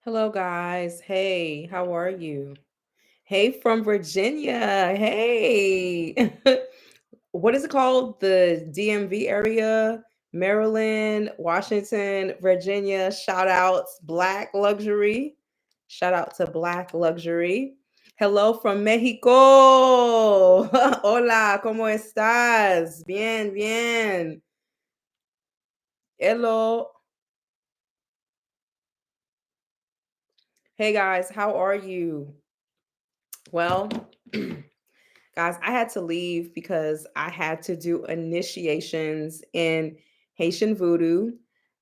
Hello, guys. Hey, how are you? Hey, from Virginia. Hey. What is it called? The DMV area, Maryland, Washington, Virginia. Shout outs, Black Luxury. Shout out to Black Luxury. Hello from Mexico. Hola, ¿cómo estás? Bien, bien. Hello. Hey, guys, how are you? Well, guys, I had to leave because I had to do initiations in Haitian voodoo.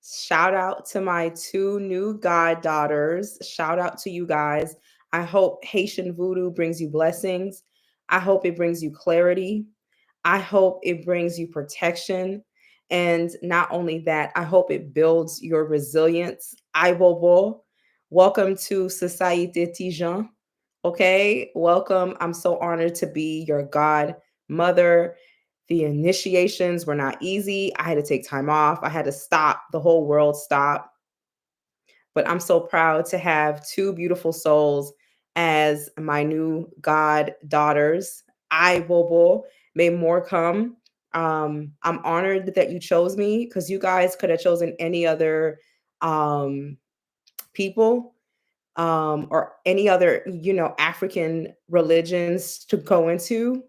Shout out to my two new goddaughters. Shout out to you guys. I hope Haitian voodoo brings you blessings. I hope it brings you clarity. I hope it brings you protection. And not only that, I hope it builds your resilience. I bobo. Welcome to Société Tijan. Okay, welcome. I'm so honored to be your god mother. The initiations were not easy. I had to take time off. I had to stop. The whole world stopped. But I'm so proud to have two beautiful souls as my new god daughters. I Bobo, may more come. I'm honored that you chose me because you guys could have chosen any other um, people or any other, African religions to go into.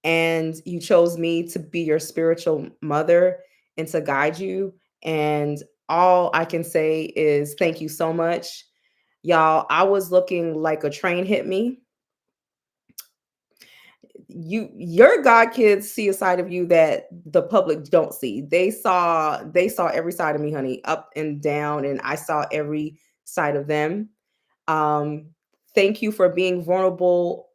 And you chose me to be your spiritual mother and to guide you. And all I can say is thank you so much. Y'all, I was looking like a train hit me. Your god kids see a side of you that the public don't see. They saw every side of me, honey, up and down, and I saw every side of them. Um, Thank you for being vulnerable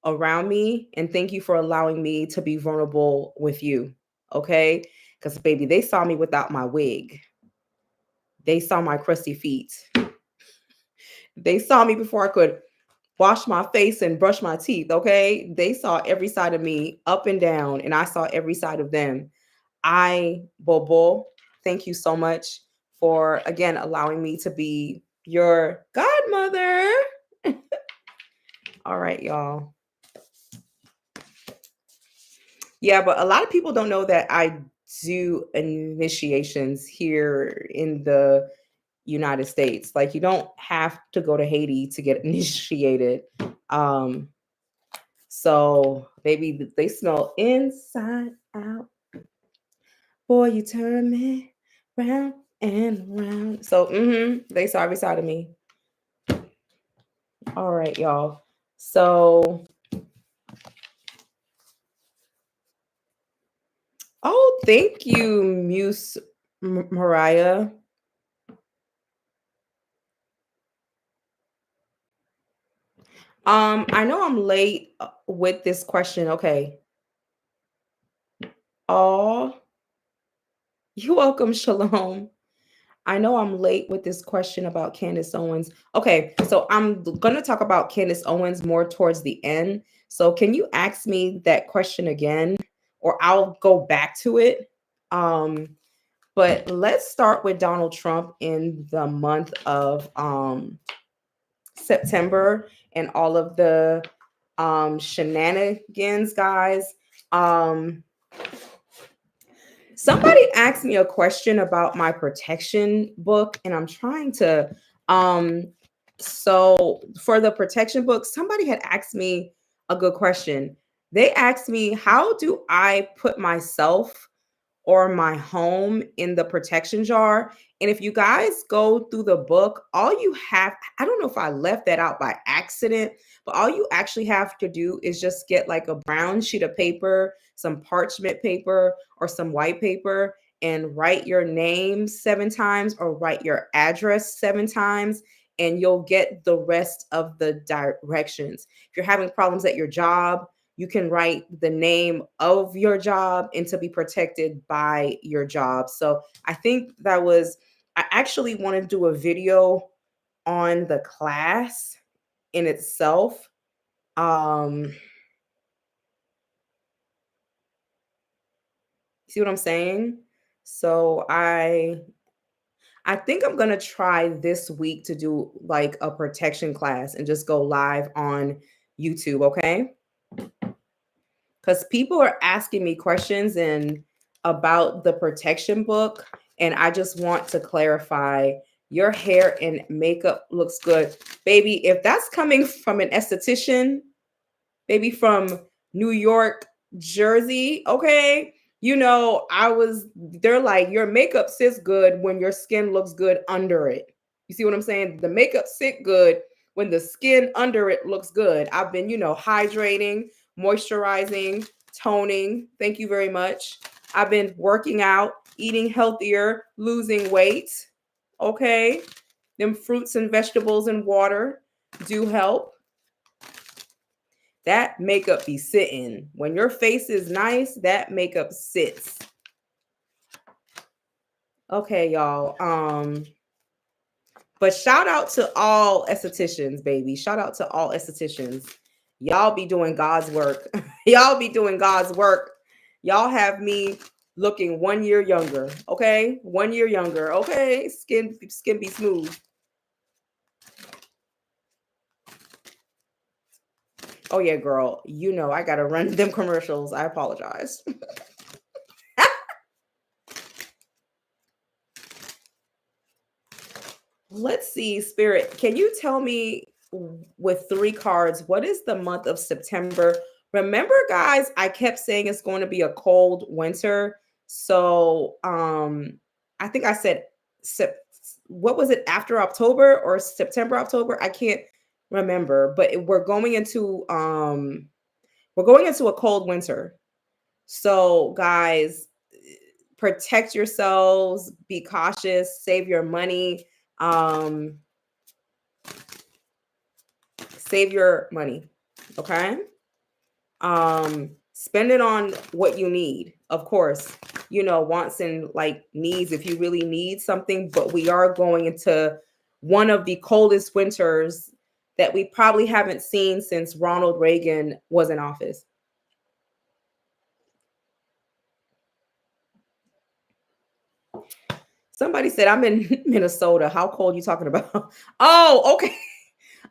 around me, and thank you for allowing me to be vulnerable with you. Okay? Because, baby, they saw me without my wig, they saw my crusty feet, they saw me before I could wash my face and brush my teeth. Okay? They saw every side of me up and down, and I saw every side of them. Bobo, thank you so much for again allowing me to be your godmother. All right, y'all. Yeah, but a lot of people don't know that I do initiations here in the United States. Like you don't have to go to Haiti to get initiated. Um, so baby, they smell inside out. Boy, you turn me round and round. So they saw every side of me. All right, y'all. So oh, thank you, Muse Mariah. I know I'm late with this question. Okay. Oh, you're welcome, Shalom. I know I'm late with this question about Candace Owens. Okay, so I'm gonna talk about Candace Owens more towards the end. So can you ask me that question again, or I'll go back to it? Um, but let's start with Donald Trump in the month of September and all of the shenanigans, guys. Um, Somebody asked me a question about my protection book, and I'm trying to. Um, so for the protection book, somebody had asked me a good question. They asked me, how do I put myself or my home in the protection jar? And if you guys go through the book, all you have, I don't know if I left that out by accident, but all you actually have to do is just get like a brown sheet of paper, some parchment paper, or some white paper, and write your name 7 times or write your address 7 times, and you'll get the rest of the directions. If you're having problems at your job, you can write the name of your job and to be protected by your job. So I think I actually want to do a video on the class in itself. Um, See what I'm saying? So I I think I'm gonna try this week to do like a protection class and just go live on YouTube, okay? Because people are asking me questions and about the protection book, and I just want to clarify your hair and makeup looks good. Baby, if that's coming from an esthetician, maybe from New York, Jersey. Okay. They're like, your makeup sits good when your skin looks good under it. You see what I'm saying? The makeup sit good when the skin under it looks good. I've been, hydrating, moisturizing, toning. Thank you very much. I've been working out, eating healthier, losing weight. Okay. Them fruits and vegetables and water do help. That makeup be sitting. When your face is nice, that makeup sits. Okay, y'all. But shout out to all estheticians, baby. Shout out to all estheticians. Y'all be doing God's work. Y'all be doing God's work. Y'all have me looking 1 year younger. Okay? 1 year younger. Okay. Skin be smooth. Oh yeah, girl. I gotta run them commercials. I apologize. Let's see, Spirit. Can you tell me with 3 cards, what is the month of September? Remember, guys, I kept saying it's going to be a cold winter. So I think I said what was it, after October or September, October? I can't remember, but we're going into a cold winter. So, guys, protect yourselves, be cautious, save your money. Um, Save your money. Okay. Spend it on what you need. Of course, wants and like needs if you really need something, but we are going into one of the coldest winters that we probably haven't seen since Ronald Reagan was in office. Somebody said I'm in Minnesota. How cold you talking about? Oh, okay.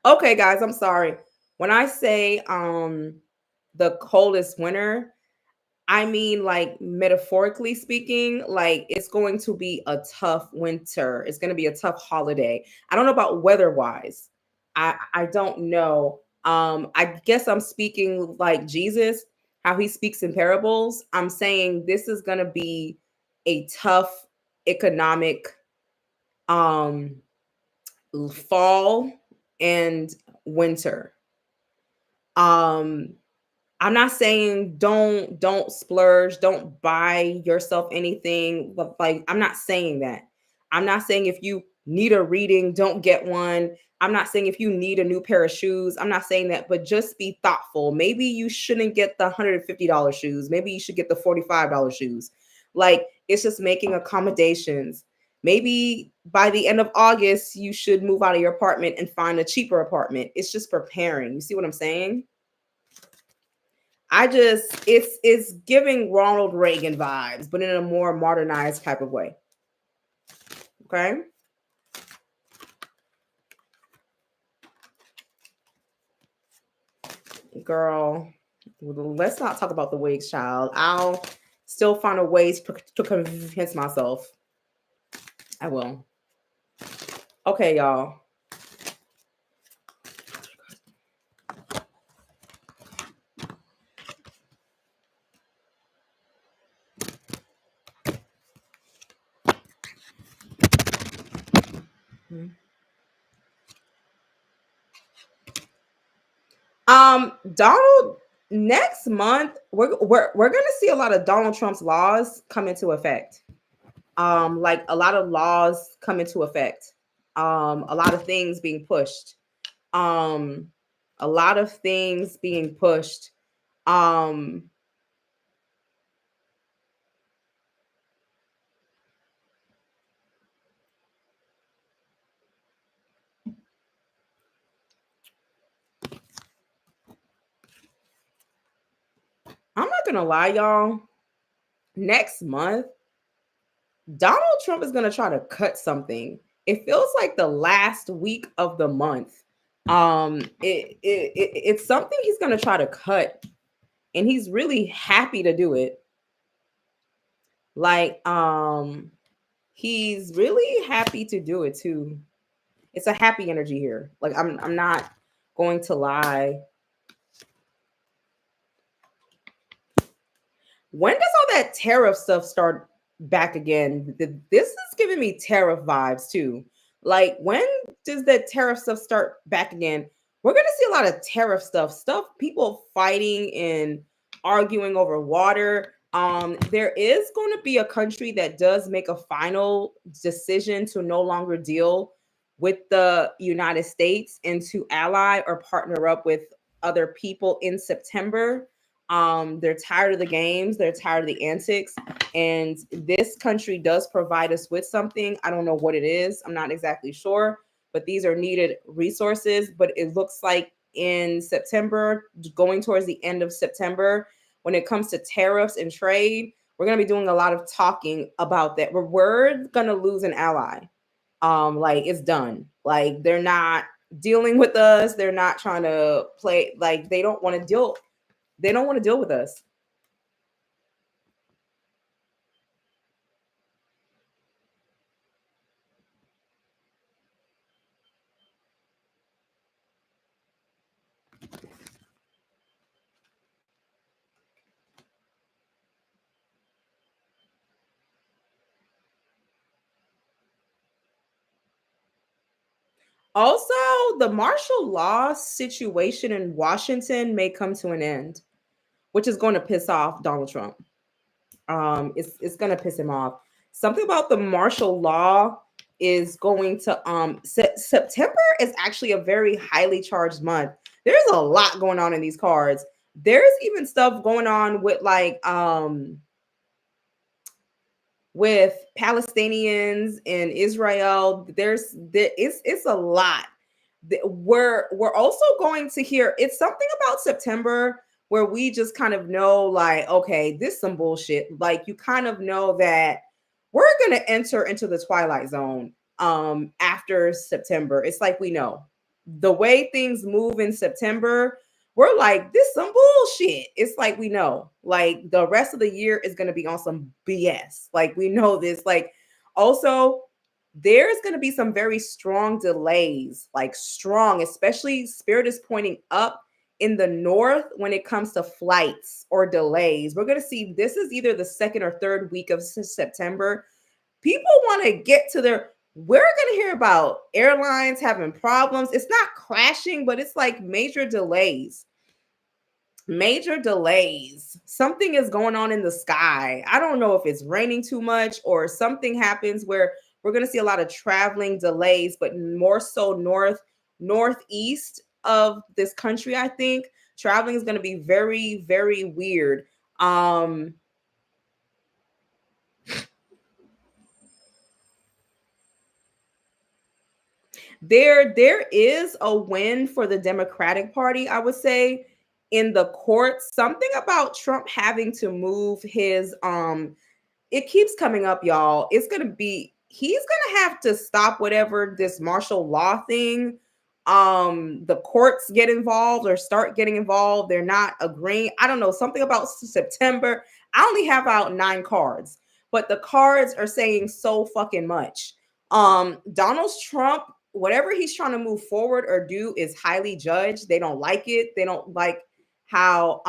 Okay, guys, I'm sorry. When I say the coldest winter, I mean like metaphorically speaking, like it's going to be a tough winter. It's going to be a tough holiday. I don't know about weather-wise. I don't know. I guess I'm speaking like Jesus, how he speaks in parables. I'm saying this is going to be a tough economic um fall and winter. Um I'm not saying don't splurge, don't buy yourself anything, but like I'm not saying that. I'm not saying if you need a reading, don't get one. I'm not saying if you need a new pair of shoes. I'm not saying that, but just be thoughtful. Maybe you shouldn't get the $150 shoes. Maybe you should get the $45 shoes. Like it's just making accommodations. Maybe by the end of August, you should move out of your apartment and find a cheaper apartment. It's just preparing. You see what I'm saying? It's giving Ronald Reagan vibes, but in a more modernized type of way. Okay. Girl, let's not talk about the wigs, child. I'll still find a way to convince myself. I will. Okay, y'all. Donald, next month we're gonna see a lot of Donald Trump's laws come into effect. Like a lot of laws come into effect. A lot of things being pushed. Um, a lot of things being pushed. Um, I'm not gonna lie, y'all. Next month, Donald Trump is going to try to cut something. It feels like the last week of the month. It's something he's going to try to cut, and he's really happy to do it. Like, he's really happy to do it too. It's a happy energy here. Like, I'm not going to lie. When does all that tariff stuff start back again? This is giving me tariff vibes too. Like, when does that tariff stuff start back again? We're going to see a lot of tariff stuff, people fighting and arguing over water. There is going to be a country that does make a final decision to no longer deal with the United States and to ally or partner up with other people in September. They're tired of the games, they're tired of the antics, and this country does provide us with something. I don't know what it is, I'm not exactly sure, but these are needed resources. But it looks like in September, going towards the end of September, when it comes to tariffs and trade, we're going to be doing a lot of talking about that. We're going to lose an ally. Like, it's done. Like, they're not dealing with us, they're not trying to play, like, they don't want to deal with us. Also, the martial law situation in Washington may come to an end, which is going to piss off Donald Trump. It's going to piss him off. Something about the martial law is going to September is actually a very highly charged month. There's a lot going on in these cards. There's even stuff going on with like with Palestinians in Israel. It's a lot. We're also going to hear, it's something about September where we just kind of know, like, okay, this is some bullshit. Like, you kind of know that we're going to enter into the twilight zone after September. It's like, we know the way things move in September, we're like, this some bullshit. It's like, we know, like, the rest of the year is going to be on some BS. Like, we know this. Like, also, there's going to be some very strong delays, like strong, especially Spirit is pointing up in the north when it comes to flights or delays. We're going to see this is either the second or third week of September. People want to get to their, we're going to hear about airlines having problems. It's not crashing, but it's like major delays. Major delays. Something is going on in the sky. I don't know if it's raining too much or something happens where we're going to see a lot of traveling delays, but more so northeast of this country. I think traveling is going to be very, very weird. There is a win for the Democratic Party, I would say, in the courts. Something about Trump having to move his it keeps coming up, y'all. It's gonna be, he's gonna have to stop whatever this martial law thing. The courts get involved or start getting involved. They're not agreeing. I don't know, something about September. I only have out 9 cards, but the cards are saying so fucking much. Donald Trump, whatever he's trying to move forward or do is highly judged. They don't like it. They don't like how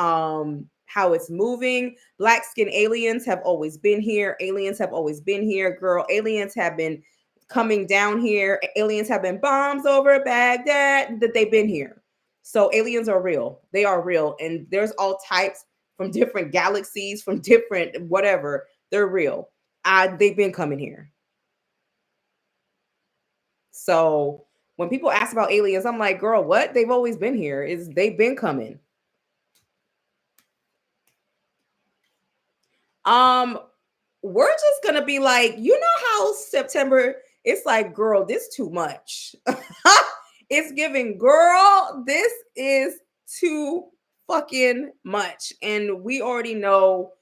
it's moving. Black skin aliens have always been here. Aliens have always been here. Girl, aliens have been coming down here. Aliens have been bombs over Baghdad, that they've been here. So aliens are real. They are real. And there's all types from different galaxies, from different whatever. They're real. They've been coming here. So when people ask about aliens, I'm like, girl, what? They've always been here. Is they've been coming. Um, we're just gonna be like, you know how September, it's like, girl, this too much. It's giving, girl, this is too fucking much. And we already know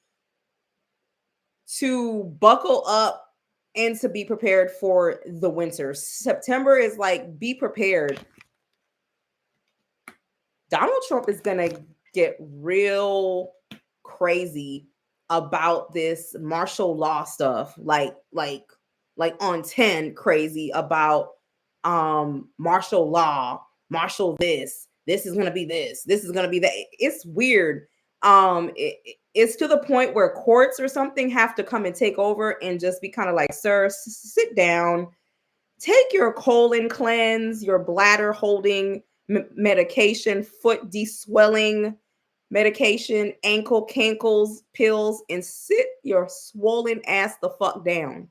to buckle up and to be prepared for the winter. September is like, be prepared. Donald Trump is going to get real crazy about this martial law stuff, like on 10 crazy about martial law, martial this is going to be this is going to be that. It's weird. It's to the point where courts or something have to come and take over and just be kind of like, sir, sit down, take your colon cleanse, your bladder holding medication, foot deswelling medication, ankle cankles pills, and sit your swollen ass the fuck down.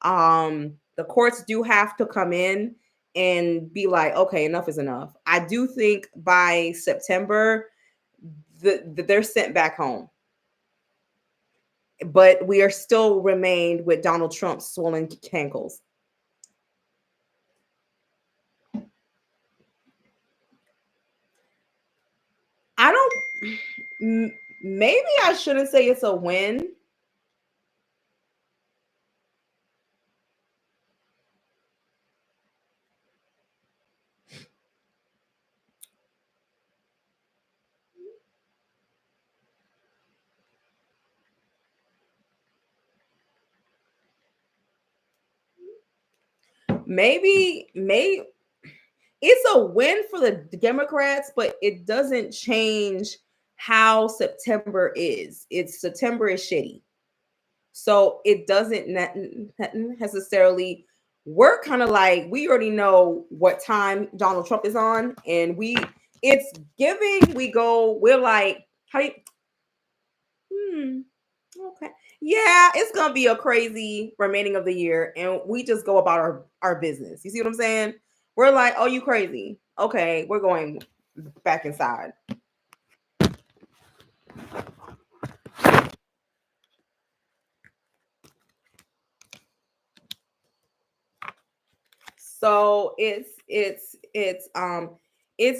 The courts do have to come in and be like, okay, enough is enough. I do think by September, they're sent back home. But we are still remained with Donald Trump's swollen cankles. I don't. Maybe I shouldn't say it's a win. Maybe it's a win for the Democrats, but it doesn't change how September is. September is shitty. So it doesn't necessarily, we're kind of like, we already know what time Donald Trump is on, and it's giving, we're like, how do you, okay. Yeah, it's gonna be a crazy remaining of the year, and we just go about our business. You see what I'm saying? We're like, oh, you crazy? Okay, we're going back inside. So it's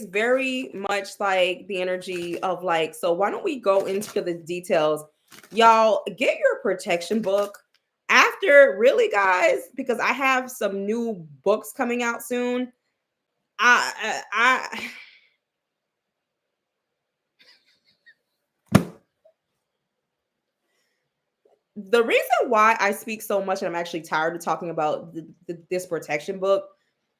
very much like the energy of like, so why don't we go into the details? Y'all get your protection book after, really, guys, because I have some new books coming out soon. I The reason why I speak so much and I'm actually tired of talking about this protection book,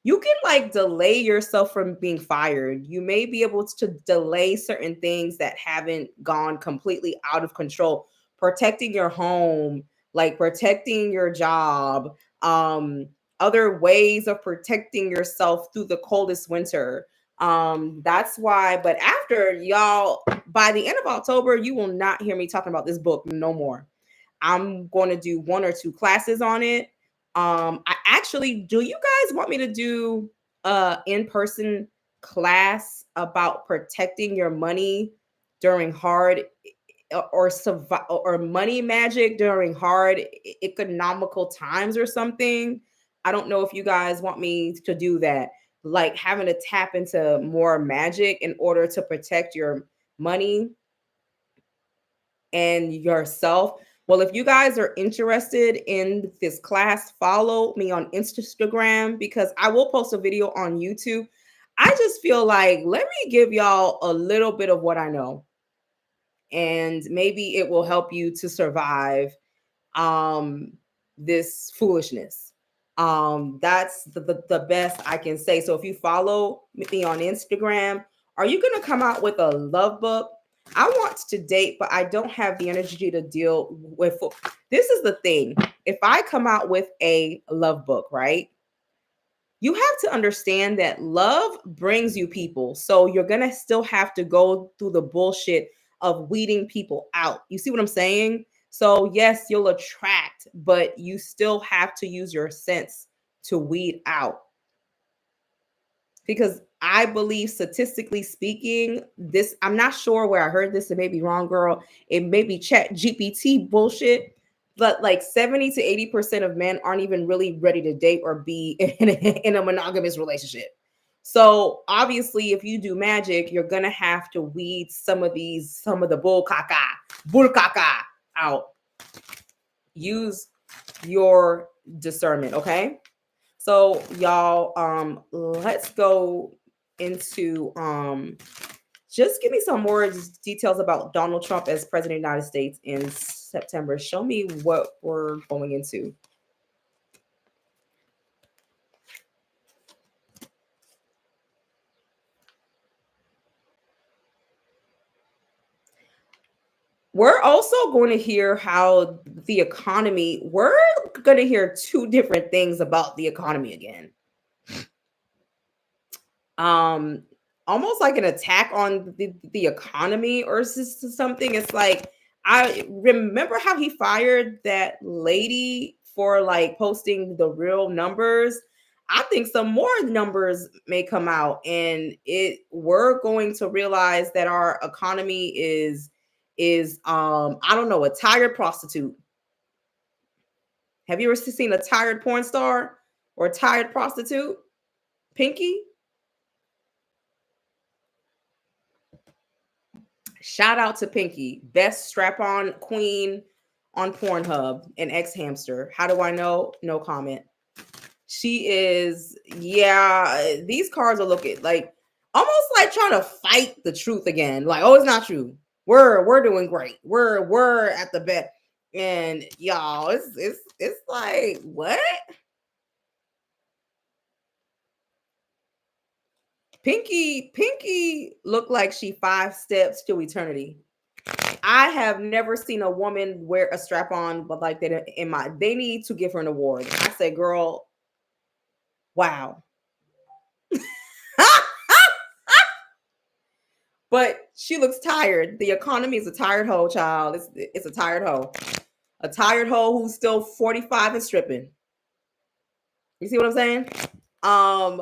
you can like delay yourself from being fired. You may be able to delay certain things that haven't gone completely out of control. Protecting your home, like protecting your job, other ways of protecting yourself through the coldest winter. That's why, but after y'all, by the end of October, you will not hear me talking about this book no more. I'm going to do 1 or 2 classes on it. I actually, do you guys want me to do in-person class about protecting your money during hard or money magic during hard economical times or something? I don't know if you guys want me to do that, like having to tap into more magic in order to protect your money and yourself. Well, if you guys are interested in this class, follow me on Instagram because I will post a video on YouTube. I just feel like, let me give y'all a little bit of what I know, and maybe it will help you to survive this foolishness. That's the best I can say. So if you follow me on Instagram, are you going to come out with a love book? I want to date, but I don't have the energy to deal with. This is the thing. If I come out with a love book, right? You have to understand that love brings you people. So you're going to still have to go through the bullshit of weeding people out. You see what I'm saying? So, yes, you'll attract, but you still have to use your sense to weed out. Because I believe, statistically speaking, this, I'm not sure where I heard this. It may be wrong, girl. It may be Chat GPT bullshit, but like 70 to 80% of men aren't even really ready to date or be in a monogamous relationship. So obviously, if you do magic, you're gonna have to weed some of the bull caca out. Use your discernment, okay? So y'all, let's go into just give me some more details about Donald Trump as president of the United States in September. Show me what we're going into. We're also going to hear how the economy, we're going to hear two different things about the economy again. Um, Almost like an attack on the economy or something. It's like, I remember how he fired that lady for like posting the real numbers. I think some more numbers may come out, and it we're going to realize that our economy is I don't know, a tired prostitute. Have you ever seen a tired porn star or a tired prostitute? Pinky? Shout out to Pinky, best strap-on queen on Pornhub and X Hamster. How do I know? No comment. She is, yeah. These cards are looking like almost like trying to fight the truth again. Like, oh, it's not true. We're doing great. We're at the best. And y'all, it's like what? Pinky looked like she 5 steps to eternity. I have never seen a woman wear a strap on, but like that in my. They need to give her an award. I say, girl, wow. But she looks tired. The economy is a tired hoe, child. It's a tired hoe. A tired hoe who's still 45 and stripping. You see what I'm saying? Um,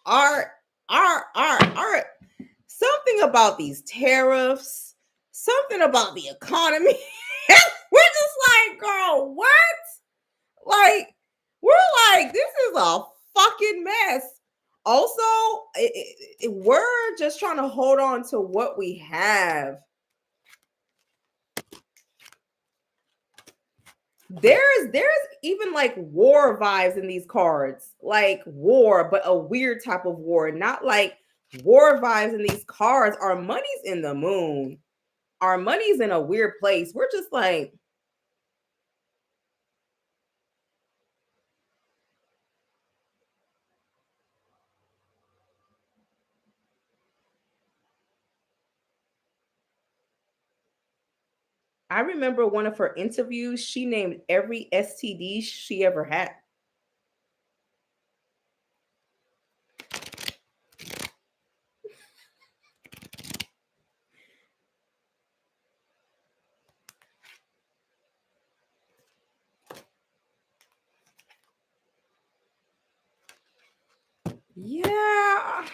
our our something about these tariffs, something about the economy. We're just like, girl, what? Like, we're like, this is a fucking mess. Also, we're just trying to hold on to what we have. There's even like war vibes in these cards, like war, but a weird type of war, not like war vibes in these cards. Our money's in the moon. Our money's in a weird place. We're just like, I remember one of her interviews, she named every STD she ever had. Yeah.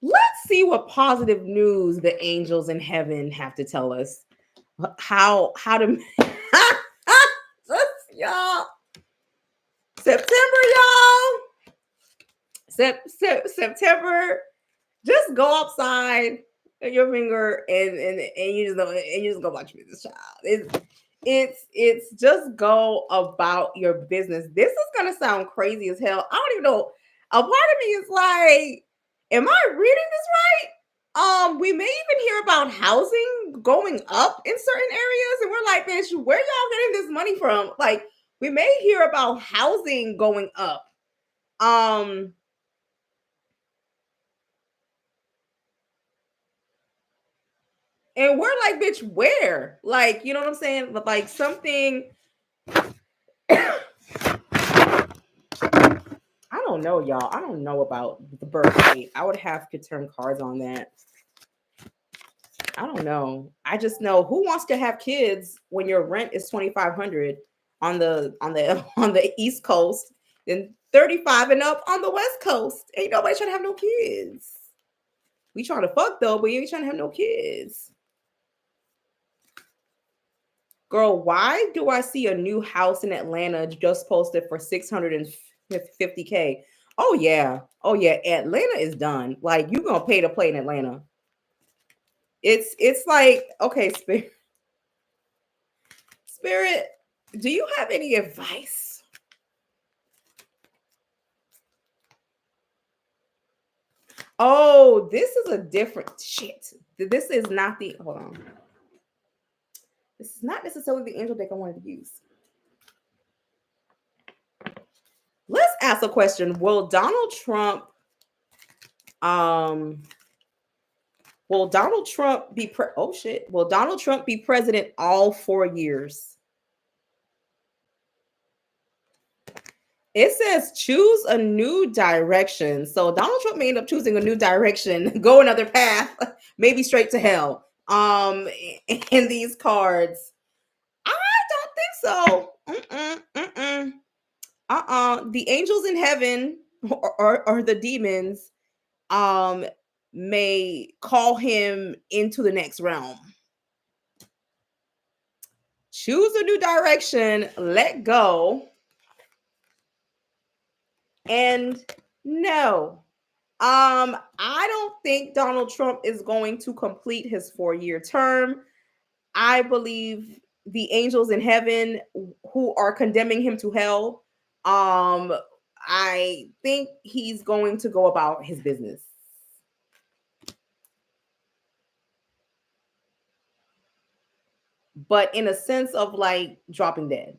Let's see what positive news the angels in heaven have to tell us. How to y'all. September, y'all. September. Just go outside with your finger and you just go watch this child. It's just go about your business. This is gonna sound crazy as hell. I don't even know. A part of me is like, am I reading this right? We may even hear about housing going up in certain areas, and we're like, bitch, where y'all getting this money from? Like, we may hear about housing going up. Um, and we're like, bitch, where? Like, you know what I'm saying? But like something. I don't know, y'all. I don't know about the birth rate. I would have to turn cards on that. I don't know. I just know who wants to have kids when your rent is 2,500 on the East Coast and 35 and up on the West Coast. Ain't nobody trying to have no kids. We trying to fuck though, but you ain't trying to have no kids. Girl, why do I see a new house in Atlanta just posted for 650K? Oh yeah. Oh yeah. Atlanta is done. Like you're gonna pay to play in Atlanta. It's like, okay, spirit. Do you have any advice? Oh, this is a different shit. This is not the hold on. This is not necessarily the angel deck I wanted to use. Let's ask a question. Um will Donald Trump be oh shit. Will Donald Trump be president all 4 years? It says choose a new direction. So Donald Trump may end up choosing a new direction, go another path, maybe straight to hell. In these cards. I don't think so. The angels in heaven or the demons um may call him into the next realm. Choose a new direction, let go, and no. I don't think Donald Trump is going to complete his 4 year term. I believe the angels in heaven who are condemning him to hell, um, I think he's going to go about his business. But in a sense of like dropping dead.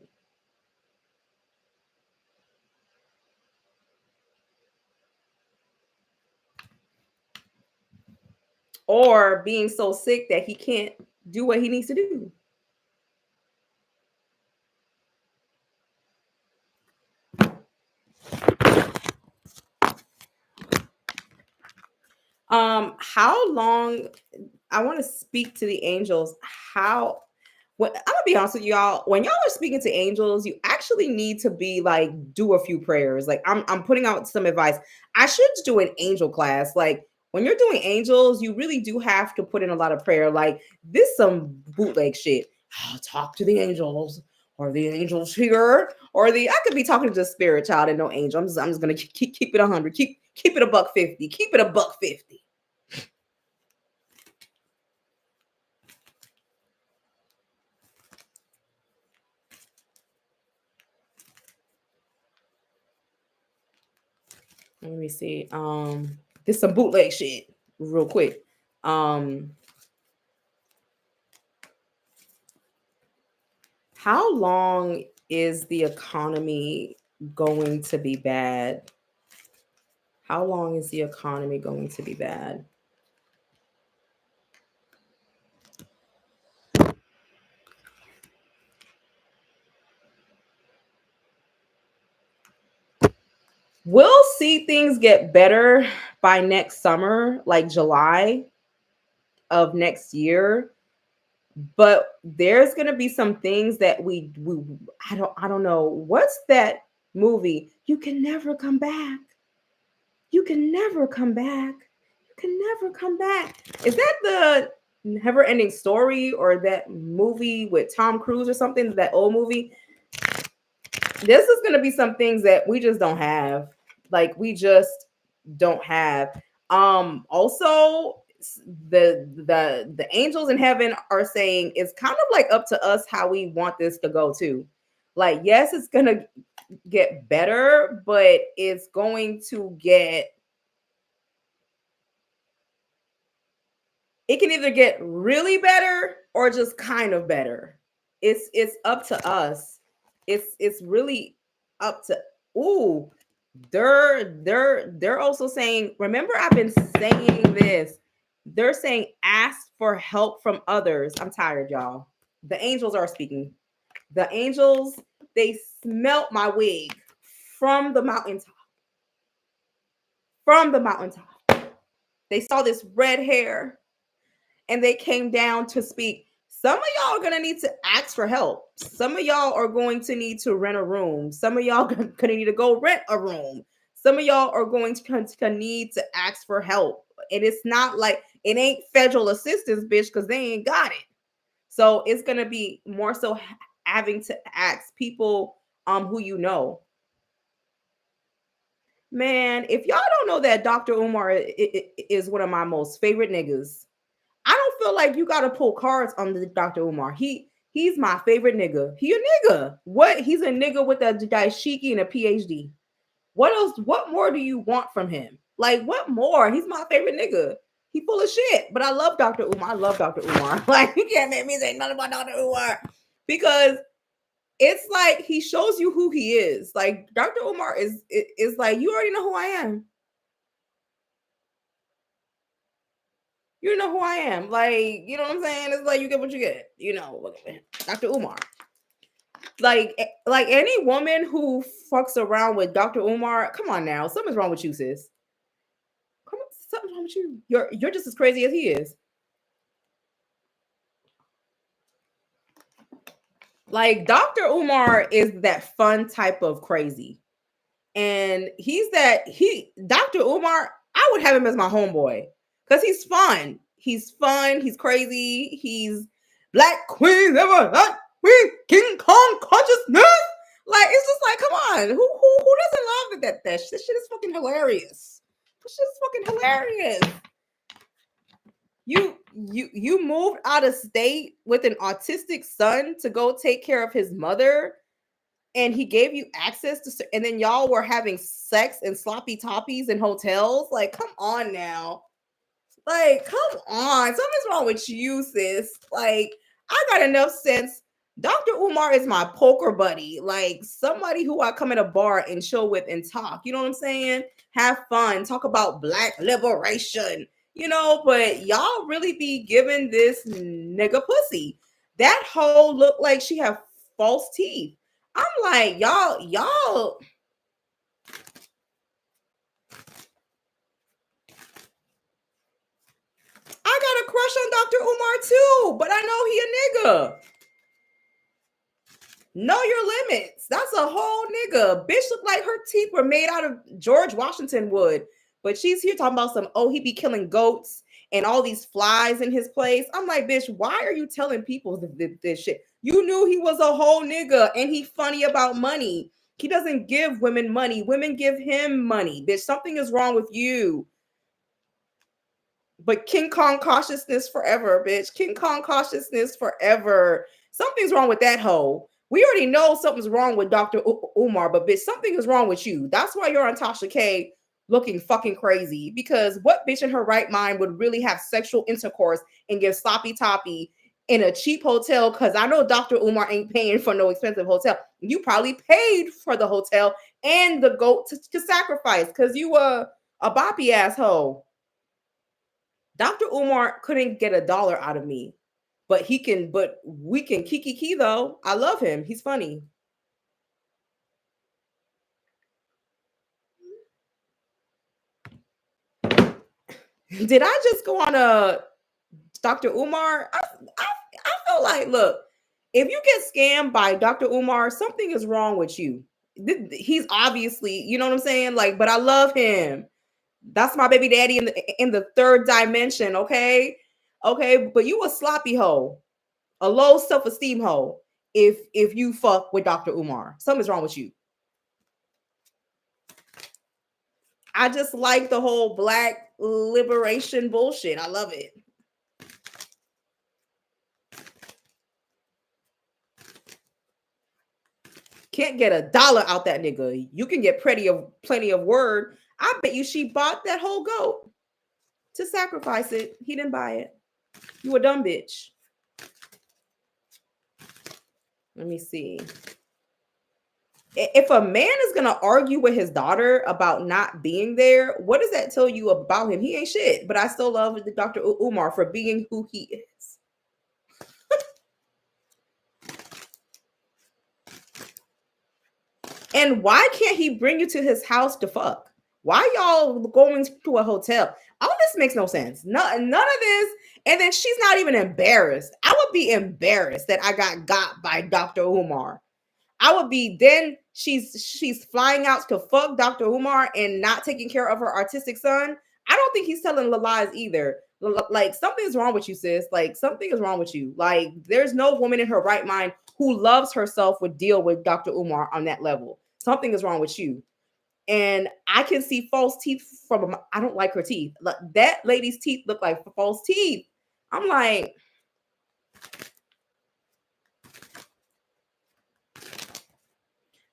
Or being so sick that he can't do what he needs to do. How long I want to speak to the angels. How I'm gonna be honest with y'all. When y'all are speaking to angels, you actually need to be like do a few prayers. Like I'm putting out some advice. I should do an angel class. Like when you're doing angels, you really do have to put in a lot of prayer. Like this some bootleg shit. I'll talk to the angels, or the angels here, or the I could be talking to the spirit child and no angel. I'm just gonna keep it 100. Keep it a buck 50. Keep it a buck 50. Let me see. This some bootleg shit real quick. Um, how long is the economy going to be bad? How long is the economy going to be bad? We'll see things get better by next summer, like July of next year. But there's gonna be some things that we I don't know. What's that movie? You can never come back. You can never come back. You can never come back. Is that the never ending story or that movie with Tom Cruise or something? That old movie? This is going to be some things that we just don't have. Like we just don't have. Also the angels in heaven are saying it's kind of like up to us how we want this to go too. Like yes, it's going to get better, but it's going to get it can either get really better or just kind of better. It's up to us. It's really up to ooh. They're also saying, remember, I've been saying this. They're saying ask for help from others. I'm tired, y'all. The angels are speaking. The angels, they smelt my wig from the mountaintop. From the mountaintop. They saw this red hair and they came down to speak. Some of y'all are going to need to ask for help. Some of y'all are going to need to rent a room. Some of y'all going to need to go rent a room. Some of y'all are going to need to ask for help. And it's not like it ain't federal assistance, bitch, because they ain't got it. So it's going to be more so having to ask people who you know. Man, if y'all don't know that Dr. Umar is one of my most favorite niggas, I don't feel like you got to pull cards on the Dr. Umar. He's my favorite nigga. He a nigga. What? He's a nigga with a dashiki and a PhD. What else? What more do you want from him? Like, what more? He's my favorite nigga. He full of shit. But I love Dr. Umar. I love Dr. Umar. Like, you can't make me say nothing about Dr. Umar. Because it's like he shows you who he is. Like, Dr. Umar is like, you already know who I am. You know who I am. Like, you know what I'm saying? It's like you get what you get. You know, Dr. Umar. Like any woman who fucks around with Dr. Umar, come on now. Something's wrong with you, sis. Come on, something's wrong with you. You're just as crazy as he is. Like Dr. Umar is that fun type of crazy. And Dr. Umar, I would have him as my homeboy. Because he's fun. He's fun. He's crazy. He's Black Queen ever we King Kong consciousness. Like it's just like, come on, who doesn't love that? This shit is fucking hilarious. This shit is fucking hilarious. You moved out of state with an autistic son to go take care of his mother, and he gave you access to, and then y'all were having sex and sloppy toppies in hotels. Like, come on now. Like, come on. Something's wrong with you, sis. Like, I got enough sense. Dr. Umar is my poker buddy, like somebody who I come in a bar and chill with and talk. You know what I'm saying? Have fun, talk about Black liberation, you know. But y'all really be giving this nigga pussy. That hoe look like she have false teeth. I'm like, y'all. I got a crush on Dr. Umar too, but I know he a nigga. Know your limits. That's a whole nigga. Bitch look like her teeth were made out of George Washington wood. But she's here talking about some, oh, he be killing goats and all these flies in his place. I'm like, bitch, why are you telling people this shit? You knew he was a whole nigga and he funny about money. He doesn't give women money. Women give him money. Bitch, something is wrong with you. But King Kong cautiousness forever, bitch. King Kong cautiousness forever. Something's wrong with that hoe. We already know something's wrong with Dr. Umar, but bitch, something is wrong with you. That's why you're on Tasha K looking fucking crazy. Because what bitch in her right mind would really have sexual intercourse and give sloppy toppy in a cheap hotel? Because I know Dr. Umar ain't paying for no expensive hotel. You probably paid for the hotel and the goat to sacrifice because you were a boppy asshole. Dr. Umar couldn't get $1 out of me, but we can kiki though. I love him. He's funny. Did I just go on a Dr. Umar? I feel like, look, if you get scammed by Dr. Umar, something is wrong with you. He's obviously, you know what I'm saying? Like, but I love him. That's my baby daddy in the third dimension, okay? Okay, but you a sloppy hoe, a low self-esteem hoe if you fuck with Dr. Umar. Something's wrong with you. I just like the whole Black liberation bullshit. I love it. Can't get $1 out that nigga. You can get plenty of word. I bet you she bought that whole goat to sacrifice it. He didn't buy it. You a dumb bitch. Let me see. If a man is gonna argue with his daughter about not being there, what does that tell you about him? He ain't shit. But I still love Dr. Umar for being who he is. And why can't he bring you to his house to fuck? Why y'all going to a hotel? All this makes no sense. None of this. And then she's not even embarrassed. I would be embarrassed that I got by Dr. Umar. I would be, then she's flying out to fuck Dr. Umar and not taking care of her artistic son. I don't think he's telling lies either. Like something's wrong with you, sis. Like something is wrong with you. Like there's no woman in her right mind who loves herself would deal with Dr. Umar on that level. Something is wrong with you. And I can see false teeth from, I don't like her teeth. That lady's teeth look like false teeth. I'm like,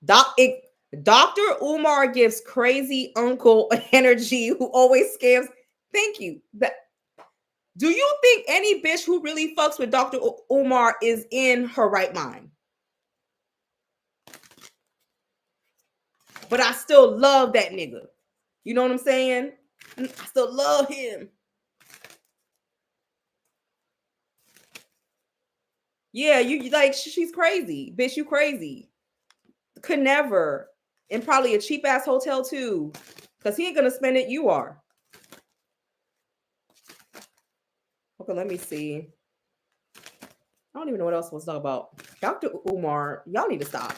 Dr. Umar gives crazy uncle energy who always scams. Thank you. Do you think any bitch who really fucks with Dr. Umar is in her right mind? But I still love that nigga. You know what I'm saying? I still love him. Yeah, you like she's crazy. Bitch, you crazy. Could never. And probably a cheap ass hotel too. Cause he ain't gonna spend it, you are. Okay, let me see. I don't even know what else was talk about. Dr. Umar, y'all need to stop.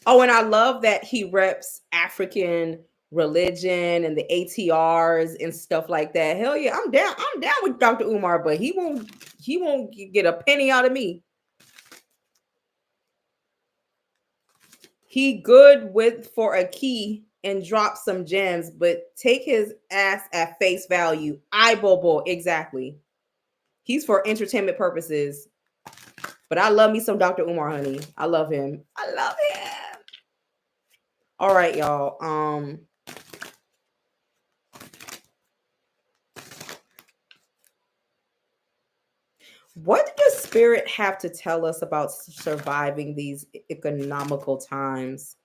Oh, and I love that he reps African religion and the ATRs and stuff like that. Hell yeah, I'm down. I'm down with Dr. Umar, but he won't get a penny out of me. He good with for a key and drop some gems, but take his ass at face value. Eyeball, exactly. He's for entertainment purposes. But I love me some Dr. Umar, honey. I love him. I love him. All right, y'all. What does spirit have to tell us about surviving these economical times?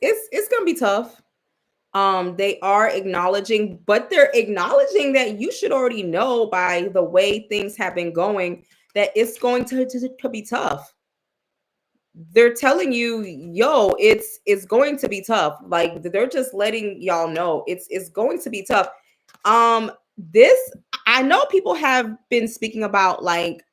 It's gonna be tough. They are acknowledging, but they're acknowledging that you should already know by the way things have been going that it's going to be tough. They're telling you, yo, it's going to be tough. Like they're just letting y'all know it's going to be tough. This I know people have been speaking about like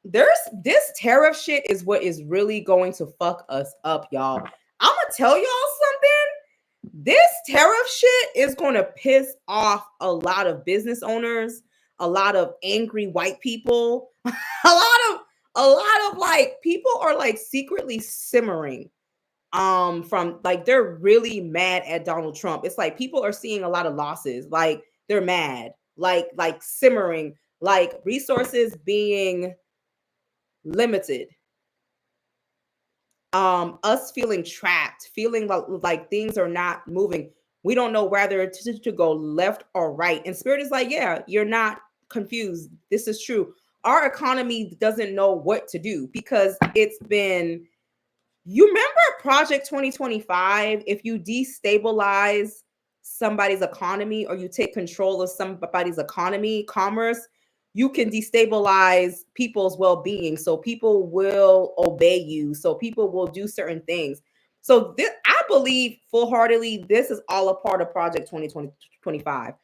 there's this tariff shit is what is really going to fuck us up, y'all. I'm gonna tell y'all something. This tariff shit is going to piss off a lot of business owners, a lot of angry white people, a lot of like people are like secretly simmering from like they're really mad at Donald Trump. It's like people are seeing a lot of losses. Like they're mad. Like simmering, like resources being limited, us feeling trapped, feeling like things are not moving. We don't know whether to go left or right, and spirit is like, yeah, you're not confused, this is true. Our economy doesn't know what to do because it's been, you remember Project 2025? If you destabilize somebody's economy or you take control of somebody's economy, commerce, you can destabilize people's well-being. So people will obey you. So people will do certain things. So this, I believe full-heartedly, this is all a part of Project 2025.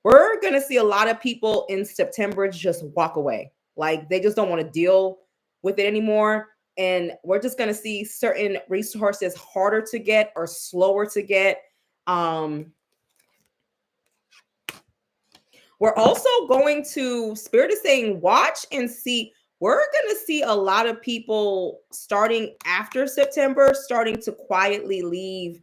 We're going to see a lot of people in September just walk away. Like they just don't want to deal with it anymore. And we're just going to see certain resources harder to get or slower to get. We're also going to, Spirit is saying, watch and see. We're going to see a lot of people starting after September, starting to quietly leave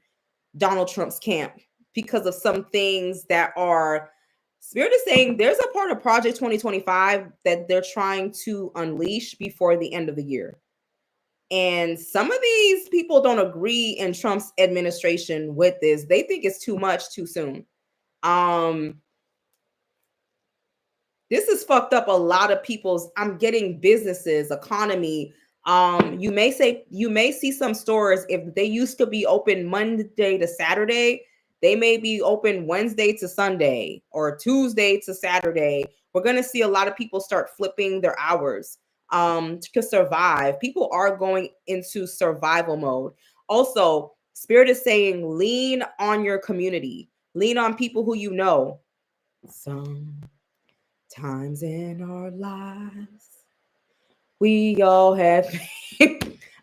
Donald Trump's camp because of some things that are, Spirit is saying there's a part of Project 2025 that they're trying to unleash before the end of the year. And some of these people don't agree in Trump's administration with this. They think it's too much too soon. This has fucked up a lot of people's, I'm getting businesses, economy. You may see some stores, if they used to be open Monday to Saturday, they may be open Wednesday to Sunday or Tuesday to Saturday. We're going to see a lot of people start flipping their hours to survive. People are going into survival mode. Also, Spirit is saying lean on your community, lean on people who you know. Times in our lives, we all have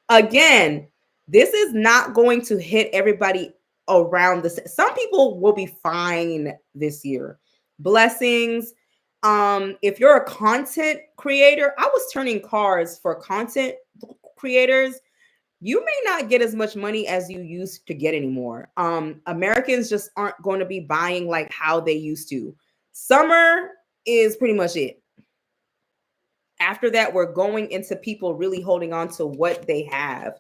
again, this is not going to hit everybody around the some people will be fine this year. Blessings. If you're a content creator, I was turning cards for content creators. You may not get as much money as you used to get anymore. Americans just aren't going to be buying like how they used to. Summer is pretty much it. After that, we're going into people really holding on to what they have.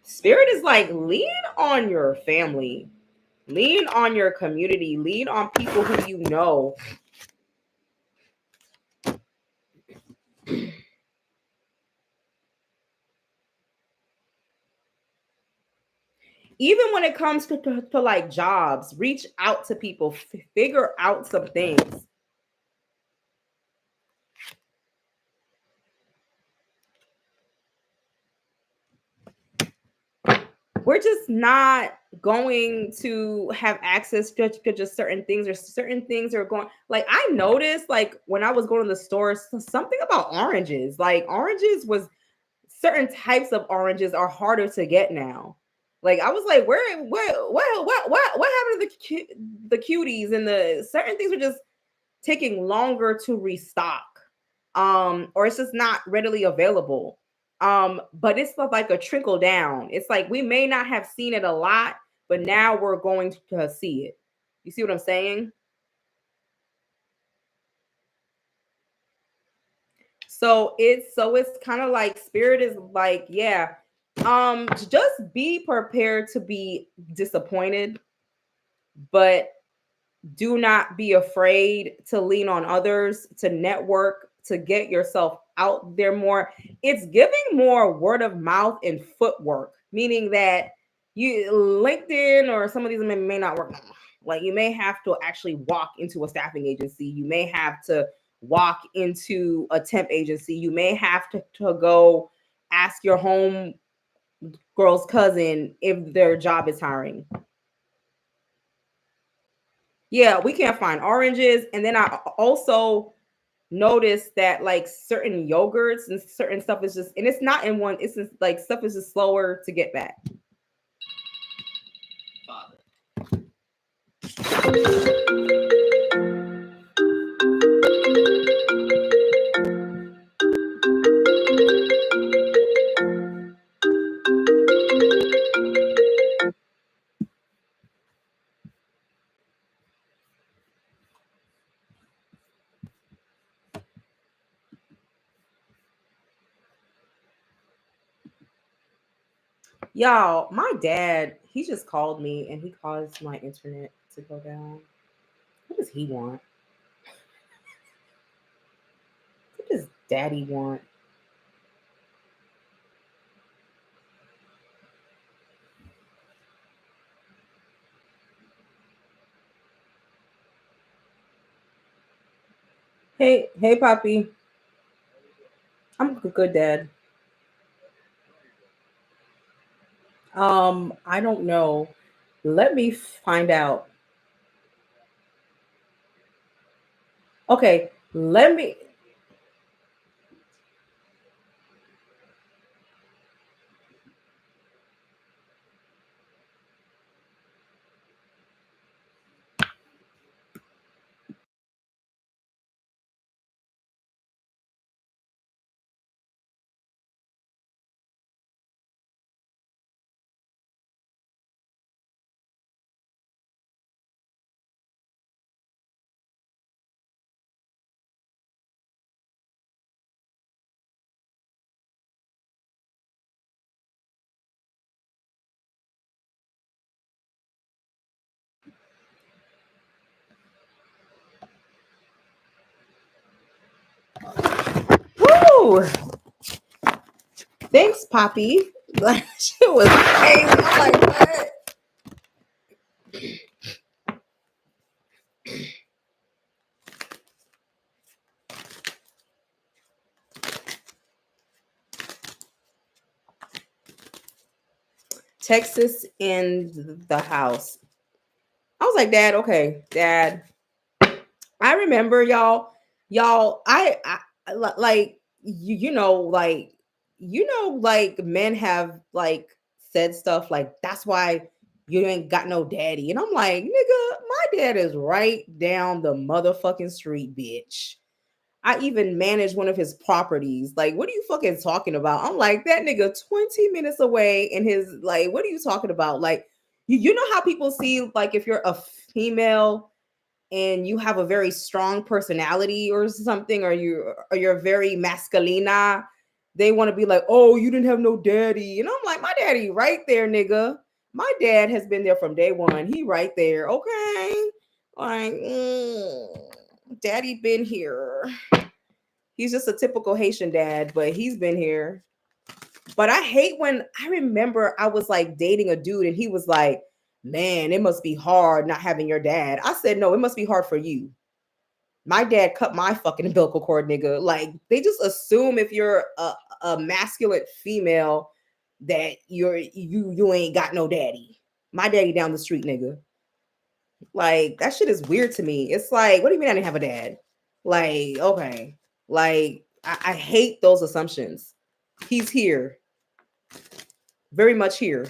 Spirit is like, lean on your family, lean on your community, lean on people who you know. Even when it comes to like jobs, reach out to people, figure out some things. We're just not going to have access to just certain things, or certain things are going, like I noticed like when I was going to the store, something about oranges, like oranges was, certain types of oranges are harder to get now. Like I was like, what happened to the cuties, and the certain things were just taking longer to restock, or it's just not readily available. But it's like a trickle down. It's like we may not have seen it a lot, but now we're going to see it. You see what I'm saying? So it's kind of like spirit is like, yeah, just be prepared to be disappointed, but do not be afraid to lean on others, to network, to get yourself out there more. It's giving more word of mouth and footwork, meaning that you LinkedIn or some of these may not work. Like you may have to actually walk into a staffing agency. You may have to walk into a temp agency. You may have to go ask your home girl's cousin if their job is hiring. Yeah, we can't find oranges. And then I also noticed that like certain yogurts and certain stuff is just, and it's not in one, it's just like stuff is just slower to get back. Y'all, my dad, he just called me and he caused my internet to go down. What does he want? What does daddy want? Hey, Poppy. I'm good, Dad. I don't know. Let me find out. Okay, let me. Woo! Thanks, Poppy. Like shit was crazy. I'm like, what? Texas in the house. I was like, Dad, okay, Dad. I remember y'all, like like like men have like said stuff like that's why you ain't got no daddy, and I'm like, nigga, my dad is right down the motherfucking street, bitch. I even manage one of his properties. Like, what are you fucking talking about? I'm like, that nigga 20 minutes away in his, like, what are you talking about? Like, you know how people see, like, if you're a female and you have a very strong personality or something, or you're very masculina, they want to be like, oh, you didn't have no daddy. And I'm like, my daddy right there, nigga. My dad has been there from day one. He right there. Okay. Like, daddy been here. He's just a typical Haitian dad, but he's been here. But I hate when I remember I was like dating a dude and he was like, man, it must be hard not having your dad. I said, no, it must be hard for you. My dad cut my fucking umbilical cord, nigga. Like, they just assume if you're a masculine female that you ain't got no daddy. My daddy down the street, nigga. Like, that shit is weird to me. It's like, what do you mean I didn't have a dad? Like, okay. Like, I hate those assumptions. He's here. Very much here.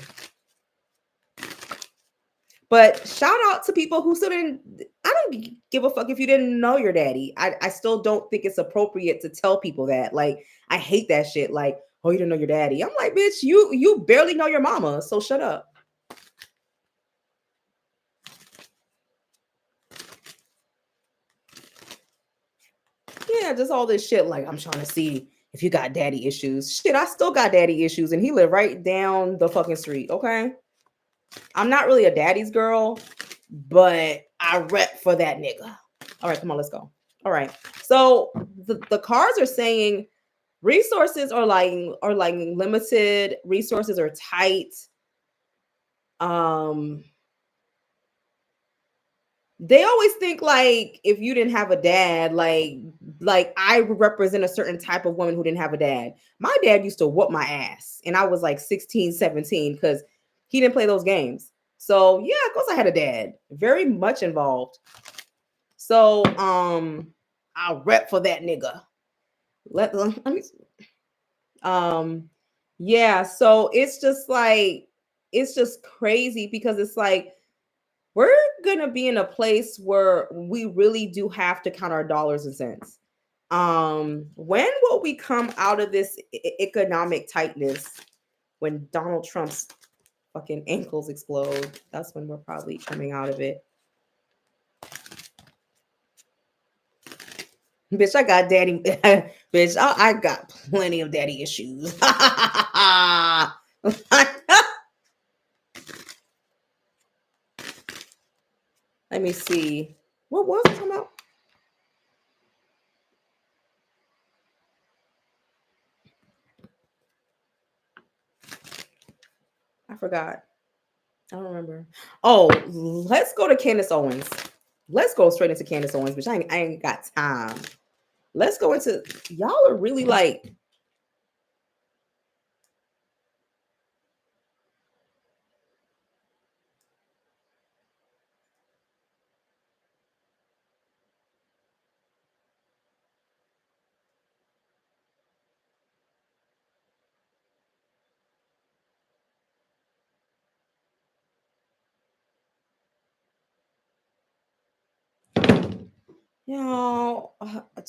But shout out to people who still didn't. I don't give a fuck if you didn't know your daddy. I still don't think it's appropriate to tell people that. Like, I hate that shit. Like, oh, you didn't know your daddy. I'm like, bitch, you barely know your mama, so shut up. Yeah, just all this shit. Like, I'm trying to see if you got daddy issues. Shit, I still got daddy issues, and he lived right down the fucking street. Okay, I'm not really a daddy's girl, but I rep for that nigga. All right, come on, let's go. All right. So the cards are saying resources are like limited, resources are tight. Um they always think like if you didn't have a dad, like I represent a certain type of woman who didn't have a dad. My dad used to whoop my ass and I was like 16, 17 because he didn't play those games. So yeah, of course I had a dad. Very much involved. So I'll rep for that nigga. Let me um yeah, so it's just crazy because it's like we're gonna be in a place where we really do have to count our dollars and cents. When will we come out of this economic tightness? When Donald Trump's fucking ankles explode, that's when we're probably coming out of it. Bitch, I got daddy. Bitch, I got plenty of daddy issues. Let me see. What was it talking about? I forgot. I don't remember. Oh, let's go to Candace Owens. Let's go straight into Candace Owens, bitch. I ain't got time. Let's go into y'all are really like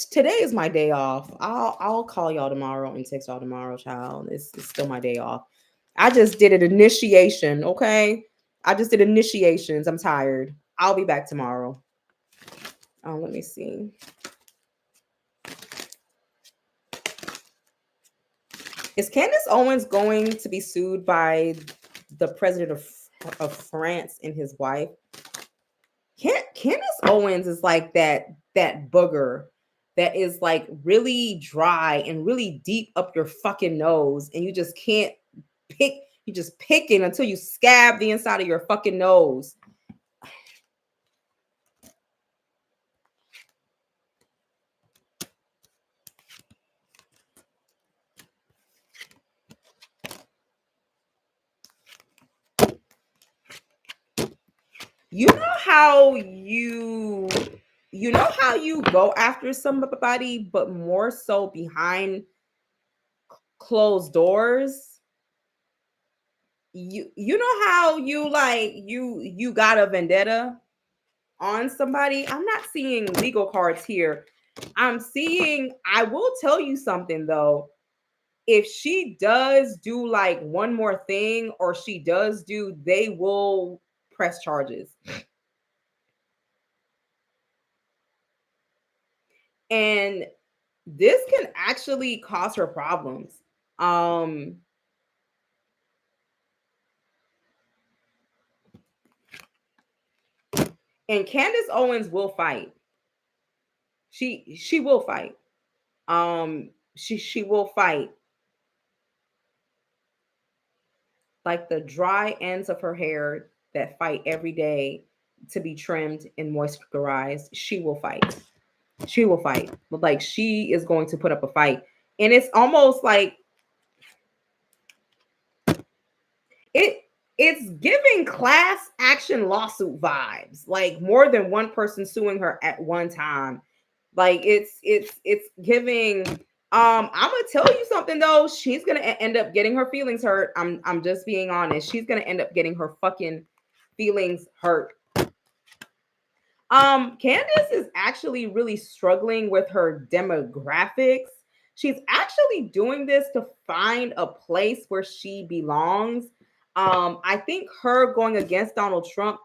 today is my day off. I'll call y'all tomorrow and text y'all tomorrow, child. It's still my day off. I just did an initiation, okay? I just did initiations. I'm tired. I'll be back tomorrow. Oh, let me see. Is Candace Owens going to be sued by the president of France and his wife? Candace Owens is like that booger that is like really dry and really deep up your fucking nose, and you just can't pick. You just picking until you scab the inside of your fucking nose. You know how you go after somebody, but more so behind closed doors, you know how you like you got a vendetta on somebody. I'm not seeing legal cards here. I'm seeing, I will tell you something though. If she does do like one more thing, or she does do, they will press charges. And this can actually cause her problems. Um and Candace Owens will fight. She will fight. She will fight. Like the dry ends of her hair that fight every day to be trimmed and moisturized, she will fight. She will fight. Like she is going to put up a fight. And it's almost like it it's giving class action lawsuit vibes. Like more than one person suing her at one time. Like it's giving. I'm gonna tell you something though. She's gonna end up getting her feelings hurt. I'm just being honest. She's gonna end up getting her fucking feelings hurt. Candace is actually really struggling with her demographics. She's actually doing this to find a place where she belongs. I think her going against Donald Trump,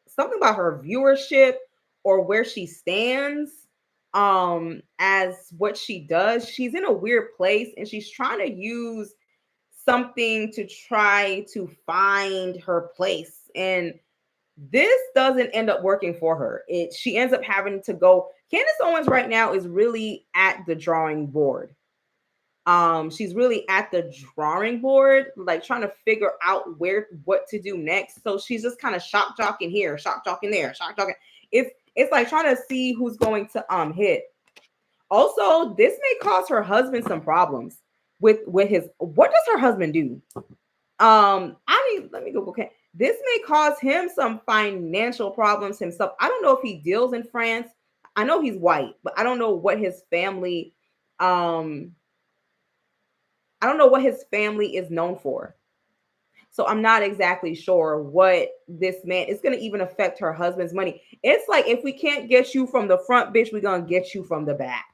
something about her viewership or where she stands, as what she does, she's in a weird place and she's trying to use something to try to find her place. And this doesn't end up working for her. She ends up having to go. Candace Owens right now is really at the drawing board. She's really at the drawing board, like trying to figure out what to do next. So she's just kind of shock jocking here, shock jocking there, shock jocking. It's like trying to see who's going to hit. Also, this may cause her husband some problems with his. What does her husband do? I mean, let me go. Okay, this may cause him some financial problems himself. I don't know if he deals in France. I know he's white, but I don't know what his family. Um, I don't know what his family is known for. So I'm not exactly sure what this man is going to even affect her husband's money. It's like if we can't get you from the front, bitch, we're gonna get you from the back.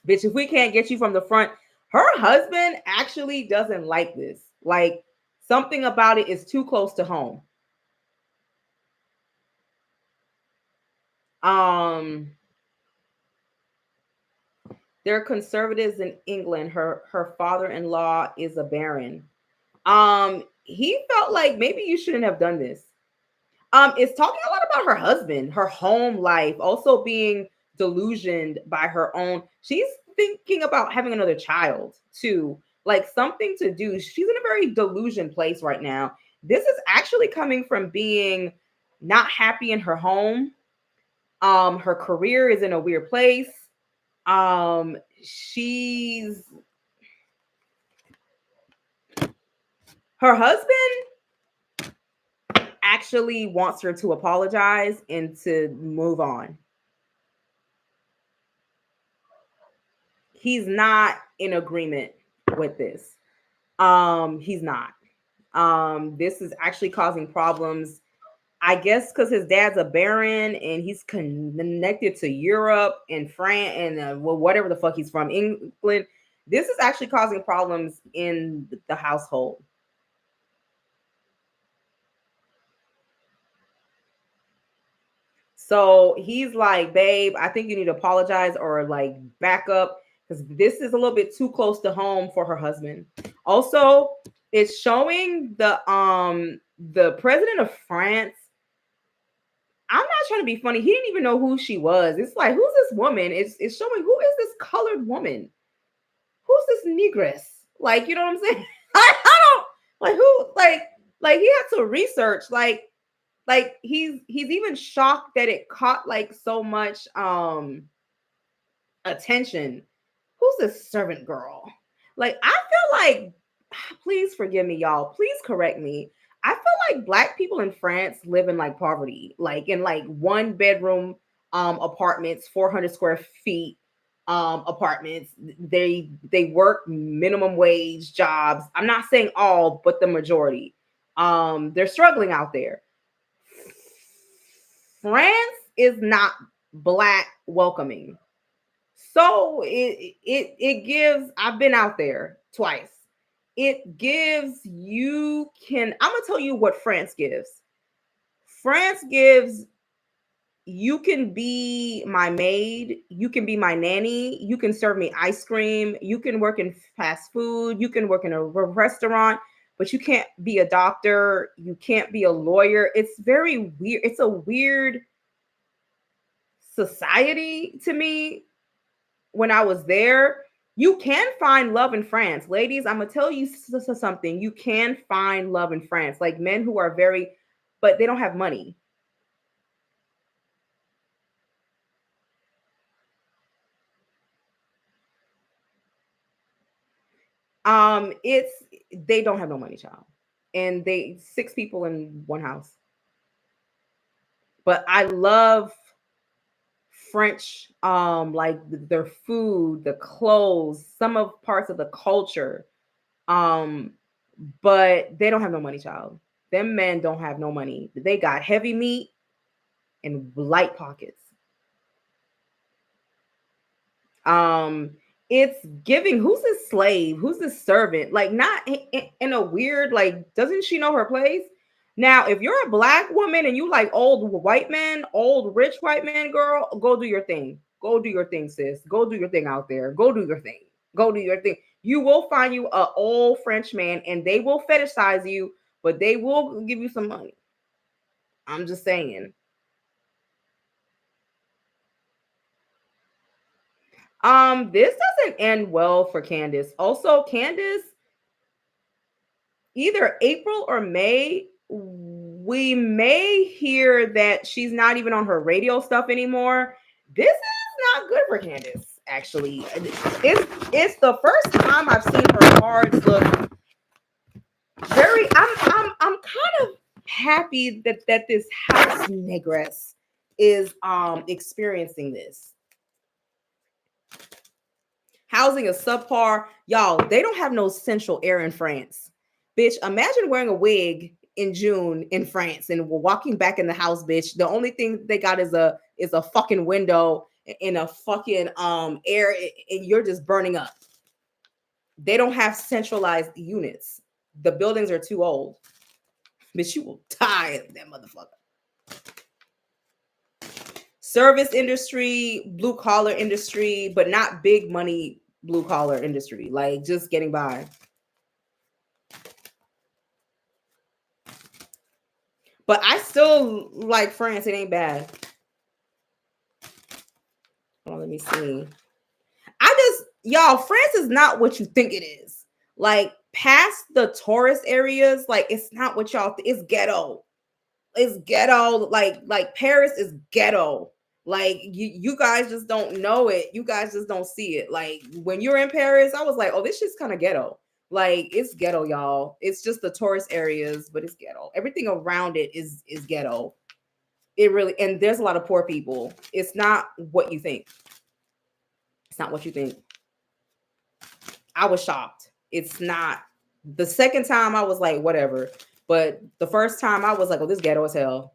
Bitch, if we can't get you from the front, her husband actually doesn't like this. Like something about it is too close to home. Um, they're conservatives in England. Her father-in-law is a baron. He felt like maybe you shouldn't have done this. It's talking a lot about her husband, her home life, also being delusioned by her own. She's thinking about having another child too, like something to do. She's in a very delusion place right now. This is actually coming from being not happy in her home. Her career is in a weird place. She's her husband actually wants her to apologize and to move on. He's not in agreement with this. He's not. This is actually causing problems. I guess because his dad's a baron and he's connected to Europe and France and well, whatever the fuck he's from, England. This is actually causing problems in the household. So he's like, babe, I think you need to apologize or like back up because this is a little bit too close to home for her husband. Also, it's showing the president of France. I'm not trying to be funny. He didn't even know who she was. It's like, who's this woman? It's showing who is this colored woman? Who's this negress? Like, you know what I'm saying? I don't like who like he had to research like he's even shocked that it caught like so much attention. Who's this servant girl? Like I feel like please forgive me, y'all. Please correct me. I feel like black people in France live in like poverty, like in like one bedroom apartments, 400 square feet apartments. They work minimum wage jobs. I'm not saying all, but the majority. They're struggling out there. France is not black welcoming. So it gives, I've been out there twice. It gives, you can, I'm gonna tell you what France gives. France gives, you can be my maid, you can be my nanny, you can serve me ice cream, you can work in fast food, you can work in a restaurant, but you can't be a doctor, you can't be a lawyer. It's very weird. It's a weird society to me. When I was there, you can find love in France. Ladies, I'm gonna tell you something. You can find love in France. Like men who are very, but they don't have money. It's, they don't have no money, child. And they, six people in one house. But I love French, like their food, the clothes, some of parts of the culture. Um, but they don't have no money, child. Them men don't have no money. They got heavy meat and light pockets. Um, it's giving, who's this slave? Who's this servant? Like, not in a weird, like, doesn't she know her place? Now, if you're a black woman and you like old white men, old rich white men, girl, go do your thing. Go do your thing, sis. Go do your thing out there. Go do your thing. Go do your thing. You will find you a old French man and they will fetishize you, but they will give you some money. I'm just saying. This doesn't end well for Candace. Also, Candace, either April or May, we may hear that she's not even on her radio stuff anymore. This is not good for Candace, actually. It's the first time I've seen her cards look very, I'm kind of happy that this house negress is experiencing this. Housing is subpar. Y'all, they don't have no central air in France. Bitch, imagine wearing a wig in June in France and walking back in the house, bitch. The only thing they got is a fucking window in a fucking air, and you're just burning up. They don't have centralized units. The buildings are too old. Bitch, you will die of that motherfucker. Service industry, blue collar industry, but not big money blue collar industry, like just getting by. But I still like France. It ain't bad. Oh, let me see. Y'all, France is not what you think it is. Like past the tourist areas, like it's not what y'all it's ghetto. It's ghetto. Like Paris is ghetto. Like you guys just don't know it. You guys just don't see it. Like when you're in Paris, I was like, oh, this shit's kind of ghetto. Like it's ghetto, y'all. It's just the tourist areas, but it's ghetto. Everything around it is ghetto. It really, and there's a lot of poor people. It's not what you think. It's not what you think. I was shocked. It's not. The second time I was like, whatever. But the first time I was like, oh, this ghetto as hell.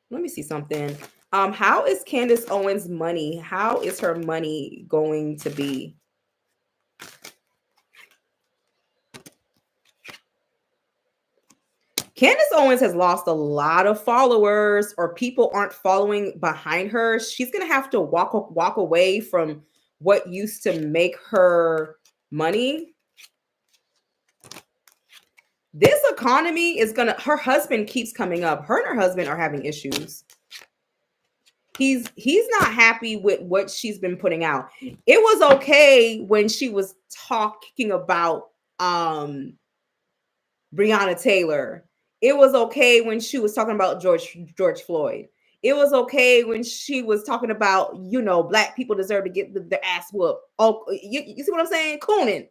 Let me see something. How is Candace Owens' money? How is her money going to be? Candace Owens has lost a lot of followers, or people aren't following behind her. She's gonna have to walk away from what used to make her money. This economy is gonna, her husband keeps coming up. Her and her husband are having issues. He's not happy with what she's been putting out. It was okay when she was talking about Breonna Taylor. It was okay when she was talking about George Floyd. It was okay when she was talking about, black people deserve to get their ass whooped. Oh, you see what I'm saying? Cooning.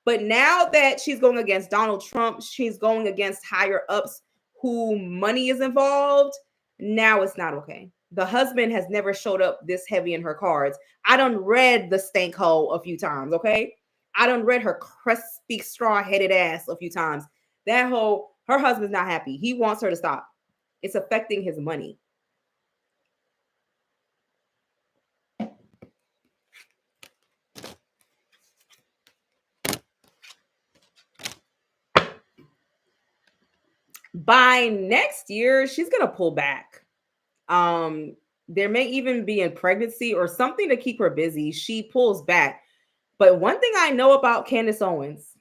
But now that she's going against Donald Trump, she's going against higher ups who money is involved. Now it's not okay. The husband has never showed up this heavy in her cards. I done read the stank hole a few times, okay? I done read her crusty, straw-headed ass a few times. That whole, her husband's not happy. He wants her to stop. It's affecting his money. By next year, she's gonna pull back. There may even be a pregnancy or something to keep her busy. She pulls back. But one thing I know about Candace Owens,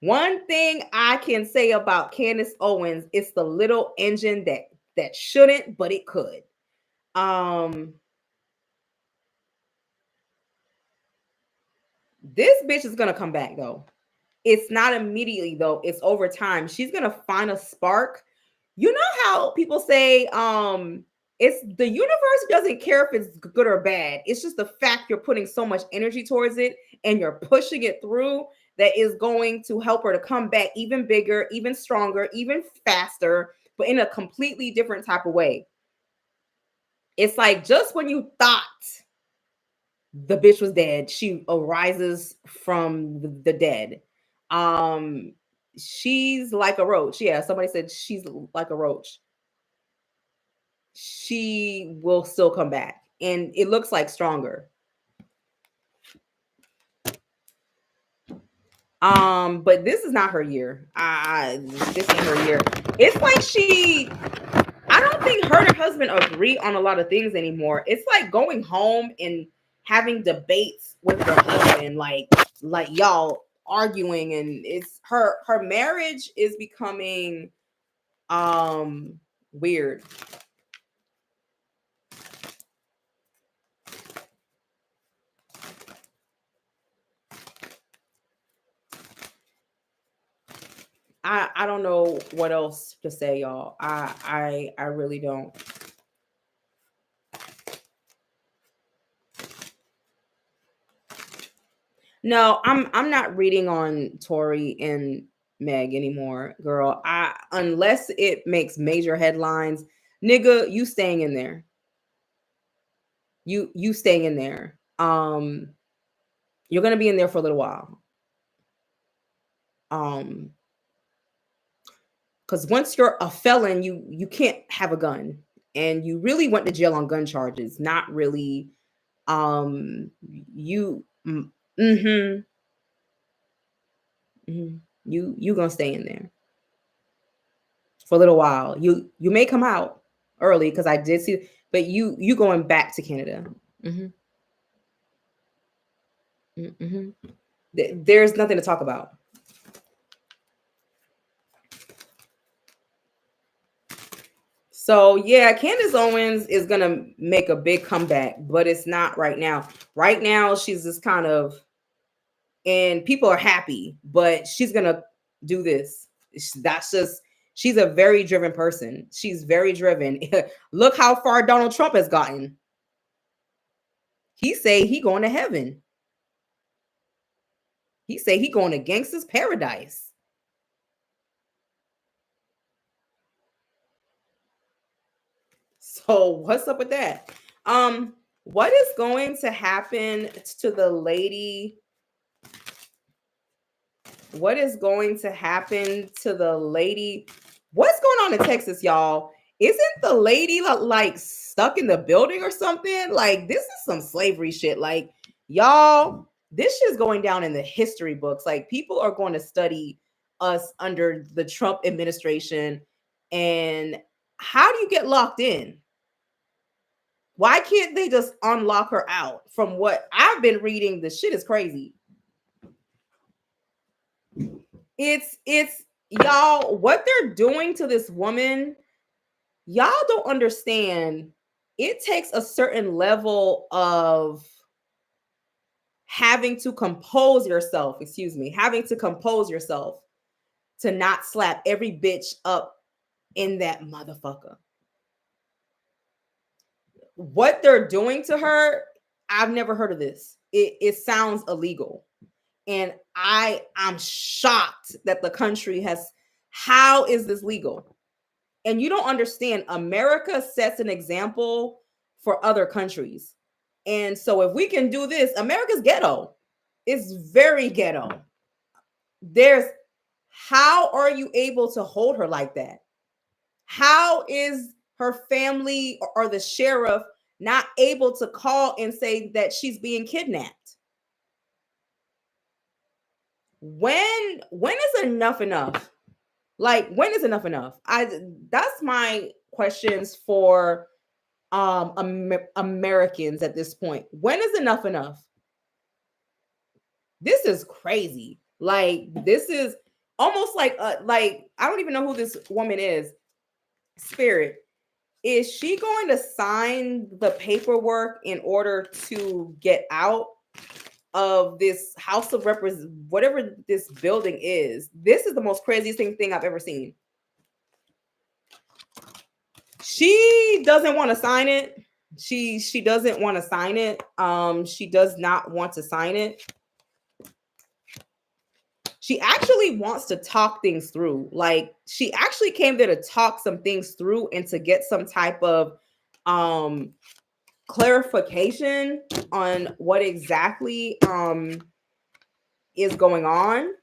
one thing I can say about Candace Owens, it's the little engine that shouldn't, but it could. This bitch is gonna come back though. It's not immediately though, it's over time. She's gonna find a spark. You know how people say, it's the universe doesn't care if it's good or bad. It's just the fact you're putting so much energy towards it and you're pushing it through that is going to help her to come back even bigger, even stronger, even faster, but in a completely different type of way. It's like just when you thought the bitch was dead, she arises from the dead. She's like a roach. Yeah, somebody said she's like a roach. She will still come back, and it looks like stronger. But this is not her year. This ain't her year. It's like I don't think her and her husband agree on a lot of things anymore. It's like going home and having debates with her husband, like y'all arguing, and it's her marriage is becoming weird. I don't know what else to say, y'all. I really don't. No, I'm not reading on Tori and Meg anymore, girl. I unless it makes major headlines, nigga, you staying in there. You staying in there. You're gonna be in there for a little while. Um, because once you're a felon, you can't have a gun, and you really went to jail on gun charges, not really. You. Mm-hmm. Mhm. You gonna stay in there for a little while. You may come out early because I did see, but you going back to Canada. Hmm. Hmm. There's nothing to talk about. So yeah, Candace Owens is gonna make a big comeback, but it's not right now. Right now, she's just kind of, and people are happy, but she's gonna do this. That's just, she's a very driven person. She's very driven. Look how far Donald Trump has gotten. He say he going to heaven. He say he going to gangster's paradise. So what's up with that? What is going to happen to the lady? What is going to happen to the lady? What's going on in Texas, y'all? Isn't the lady like stuck in the building or something? Like this is some slavery shit. Like y'all, this shit's going down in the history books. Like people are going to study us under the Trump administration. And how do you get locked in? Why can't they just unlock her out? From what I've been reading, the shit is crazy. It's y'all, what they're doing to this woman, y'all don't understand. It takes a certain level of having to compose yourself, excuse me, having to compose yourself to not slap every bitch up in that motherfucker. What they're doing to her, I've never heard of this. It sounds illegal. And I'm shocked that the country has, how is this legal? And you don't understand, America sets an example for other countries. And so if we can do this, America's ghetto. It's very ghetto. There's, how are you able to hold her like that? How is her family or the sheriff not able to call and say that she's being kidnapped? When is enough enough? Like, when is enough enough? That's my questions for Americans at this point. When is enough enough? This is crazy. Like, this is almost like I don't even know who this woman is. Spirit, is she going to sign the paperwork in order to get out of this House of Representatives, whatever this building is? This is the most craziest thing I've ever seen. She doesn't want to sign it. She doesn't want to sign it. She does not want to sign it. She actually wants to talk things through. Like, she actually came there to talk some things through and to get some type of clarification on what exactly is going on.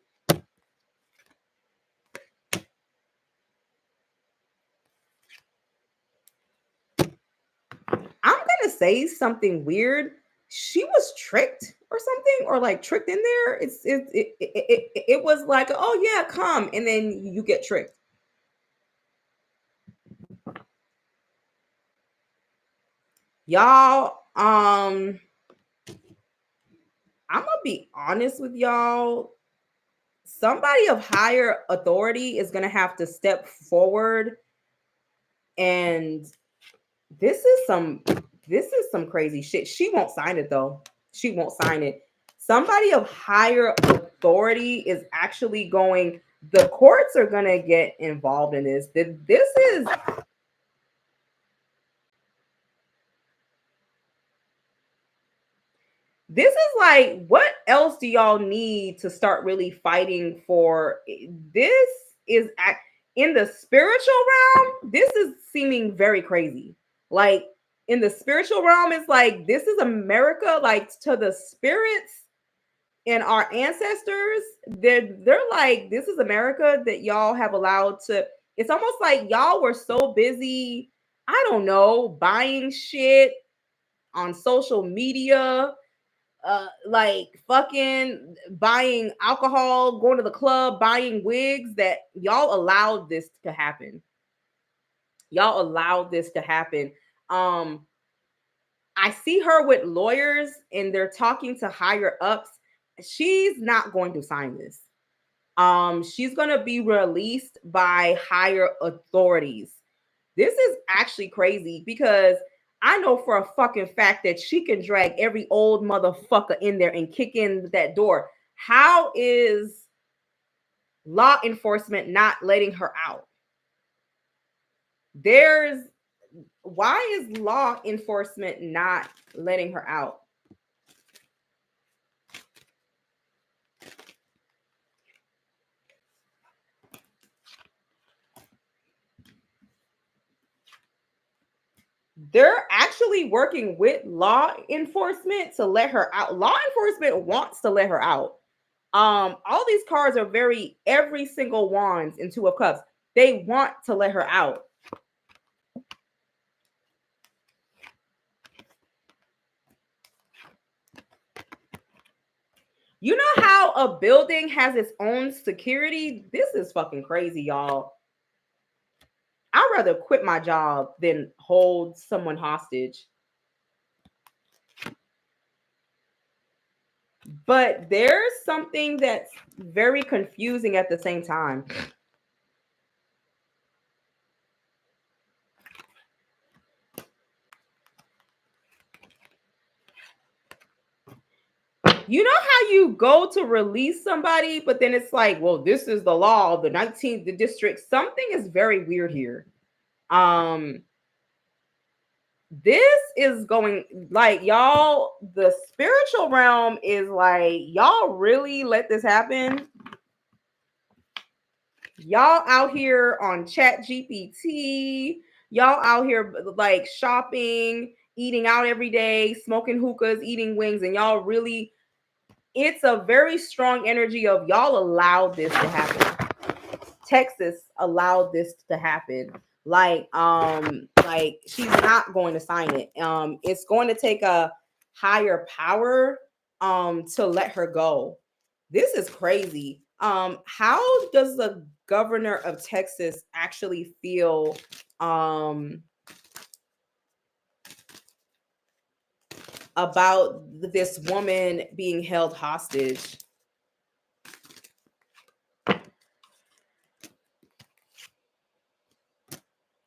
I'm gonna say something weird. She was tricked or something, or like tricked in there. It was like, oh yeah, come, and then you get tricked. Y'all, I'm gonna be honest with y'all. Somebody of higher authority is gonna have to step forward, and this is some crazy shit. She won't sign it though. She won't sign it. Somebody of higher authority is actually going, the courts are going to get involved in this. This is like, what else do y'all need to start really fighting for? This is in the spiritual realm. This is seeming very crazy. Like, in the spiritual realm, it's like, this is America. Like, to the spirits and our ancestors, they're like, this is America that y'all have allowed to. It's almost like y'all were so busy, I don't know, buying shit on social media, like fucking buying alcohol, going to the club, buying wigs, that y'all allowed this to happen. Y'all allowed this to happen. I see her with lawyers and they're talking to higher ups. She's not going to sign this. She's going to be released by higher authorities. This is actually crazy because I know for a fucking fact that she can drag every old motherfucker in there and kick in that door. How is law enforcement not letting her out? Why is law enforcement not letting her out? They're actually working with law enforcement to let her out. Law enforcement wants to let her out. All these cards are every single wands and two of cups. They want to let her out. You know how a building has its own security? This is fucking crazy, y'all. I'd rather quit my job than hold someone hostage. But there's something that's very confusing at the same time. You know how you go to release somebody, but then it's like, well, this is the law of the 19th district. Something is very weird here. This is going like y'all, the spiritual realm is like, y'all really let this happen? Y'all out here on Chat GPT, y'all out here like shopping, eating out every day, smoking hookahs, eating wings, and y'all really, it's a very strong energy of y'all allowed this to happen. Texas allowed this to happen. Like she's not going to sign it. It's going to take a higher power to let her go. This is crazy. How does the governor of Texas actually feel about this woman being held hostage?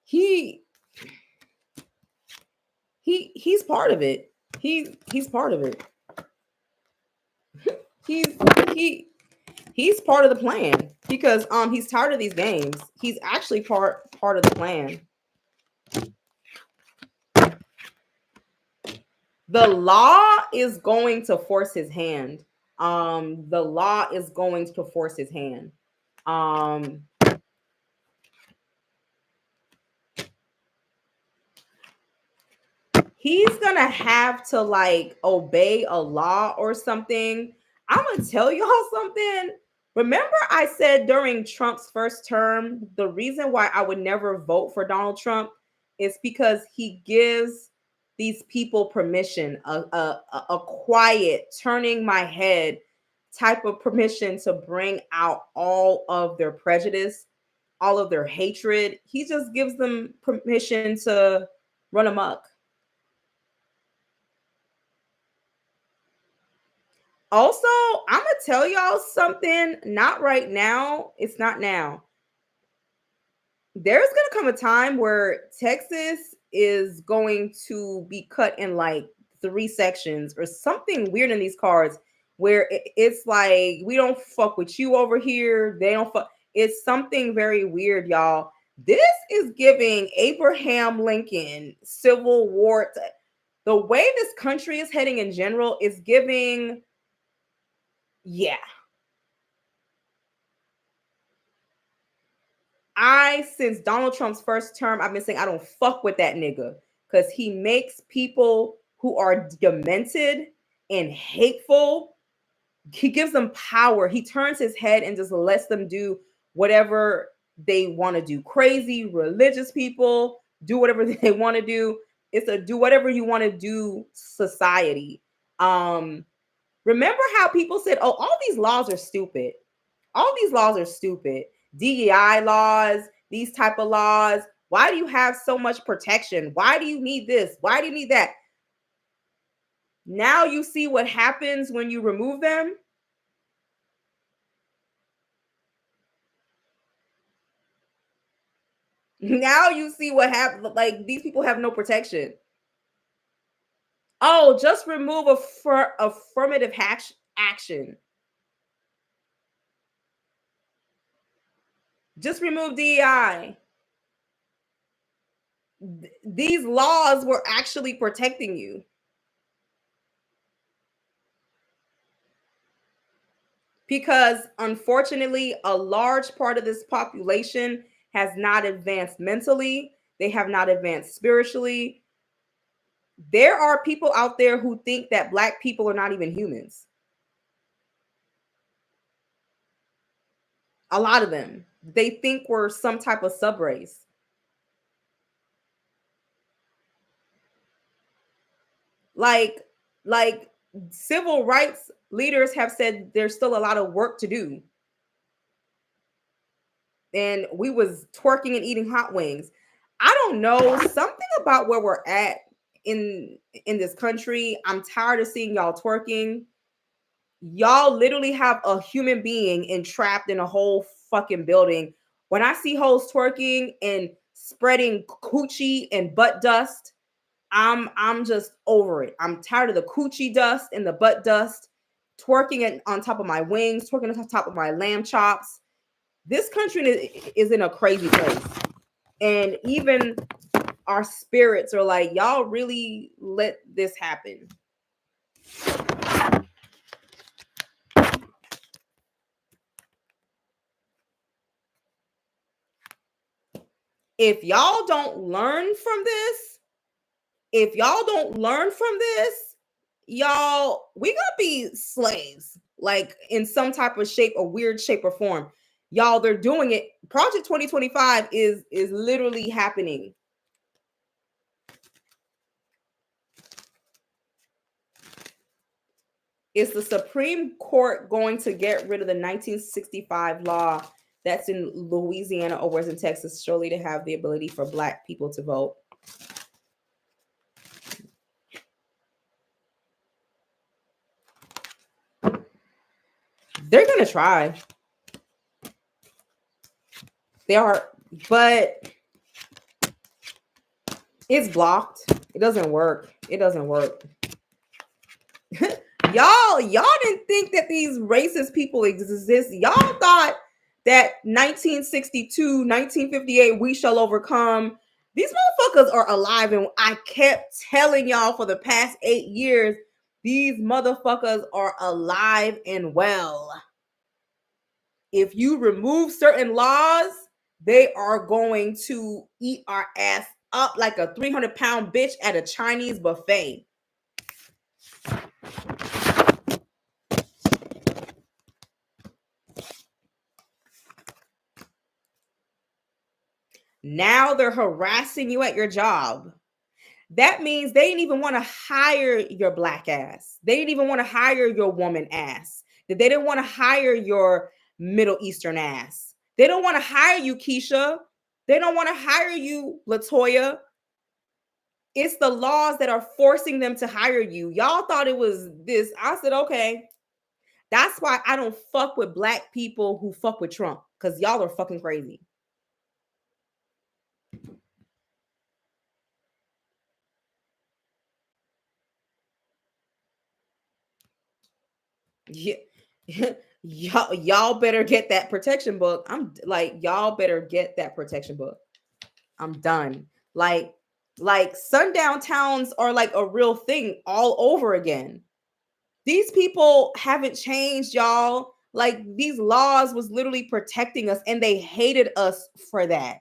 He's part of it. He's part of it. He's part of the plan because he's tired of these games. He's actually part of the plan. The law is going to force his hand. The law is going to force his hand. He's gonna have to like obey a law or something. I'm gonna tell y'all something. Remember, I said during Trump's first term, the reason why I would never vote for Donald Trump is because he gives these people permission, a quiet, turning my head type of permission to bring out all of their prejudice, all of their hatred. He just gives them permission to run amok. Also, I'm gonna tell y'all something. Not right now. It's not now. There's gonna come a time where Texas is going to be cut in like 3 sections or something weird in these cards, where it's like we don't fuck with you over here. They don't fuck. It's something very weird, y'all. This is giving Abraham Lincoln Civil War. The way this country is heading in general is giving, yeah. Since Donald Trump's first term, I've been saying I don't fuck with that nigga because he makes people who are demented and hateful, he gives them power. He turns his head and just lets them do whatever they want to do. Crazy religious people do whatever they want to do. It's a do whatever you want to do society. Remember how people said, "Oh, all these laws are stupid. All these laws are stupid. DEI laws, these type of laws. Why do you have so much protection? Why do you need this? Why do you need that?" Now you see what happens when you remove them. Now you see what happens. Like these people have no protection. Oh, just remove affirmative action. Just remove DEI. These laws were actually protecting you. Because unfortunately, a large part of this population has not advanced mentally, they have not advanced spiritually. There are people out there who think that Black people are not even humans. A lot of them. They think we're some type of subrace. Like civil rights leaders have said there's still a lot of work to do. And we was twerking and eating hot wings. I don't know, something about where we're at in this country. I'm tired of seeing y'all twerking. Y'all literally have a human being entrapped in a whole fucking building. When I see hoes twerking and spreading coochie and butt dust, I'm just over it. I'm tired of the coochie dust and the butt dust, twerking on top of my wings, twerking on top of my lamb chops. This country is in a crazy place. And even our spirits are like, y'all really let this happen. If y'all don't learn from this, y'all, we gonna be slaves, like in some type of shape, a weird shape or form. Y'all, they're doing it. Project 2025 is literally happening. Is the Supreme Court going to get rid of the 1965 law that's in Louisiana or was in Texas, surely to have the ability for Black people to vote? They're going to try. They are, but it's blocked. It doesn't work. It doesn't work. Y'all didn't think that these racist people exist. Y'all thought that 1962, 1958, we shall overcome. These motherfuckers are alive, and I kept telling y'all for the past 8 years, these motherfuckers are alive and well. If you remove certain laws, they are going to eat our ass up like a 300-pound bitch at a Chinese buffet. Now they're harassing you at your job. That means they didn't even want to hire your Black ass. They didn't even want to hire your woman ass. They didn't want to hire your Middle Eastern ass. They don't want to hire you, Keisha. They don't want to hire you, Latoya. It's the laws that are forcing them to hire you. Y'all thought it was this. I said, okay. That's why I don't fuck with Black people who fuck with Trump, because y'all are fucking crazy. Yeah. y'all better get that protection book. I'm like, y'all better get that protection book. I'm done. Like sundown towns are like a real thing all over again. These people haven't changed, y'all. Like, these laws was literally protecting us, and they hated us for that.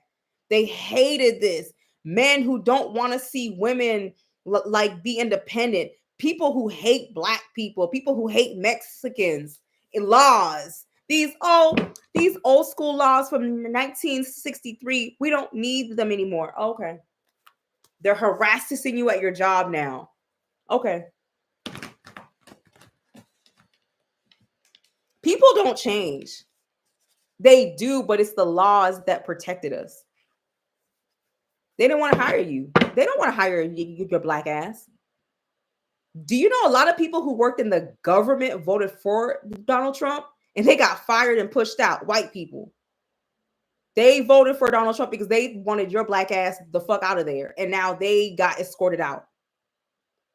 They hated this. Men who don't want to see women like be independent, people who hate Black people who hate Mexicans. Laws. These old school laws from 1963, we don't need them anymore. Okay. They're harassing you at your job now. Okay. People don't change. They do, but it's the laws that protected us. They didn't want to hire you. They don't want to hire your Black ass. Do you know a lot of people who worked in the government voted for Donald Trump and they got fired and pushed out? White people. They voted for Donald Trump because they wanted your Black ass the fuck out of there. And now they got escorted out.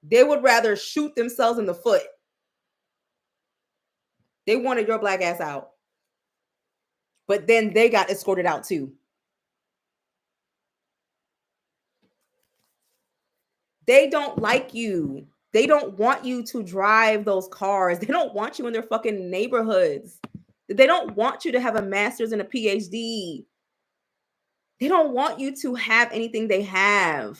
They would rather shoot themselves in the foot. They wanted your Black ass out. But then they got escorted out too. They don't like you. They don't want you to drive those cars. They don't want you in their fucking neighborhoods. They don't want you to have a master's and a PhD. They don't want you to have anything they have.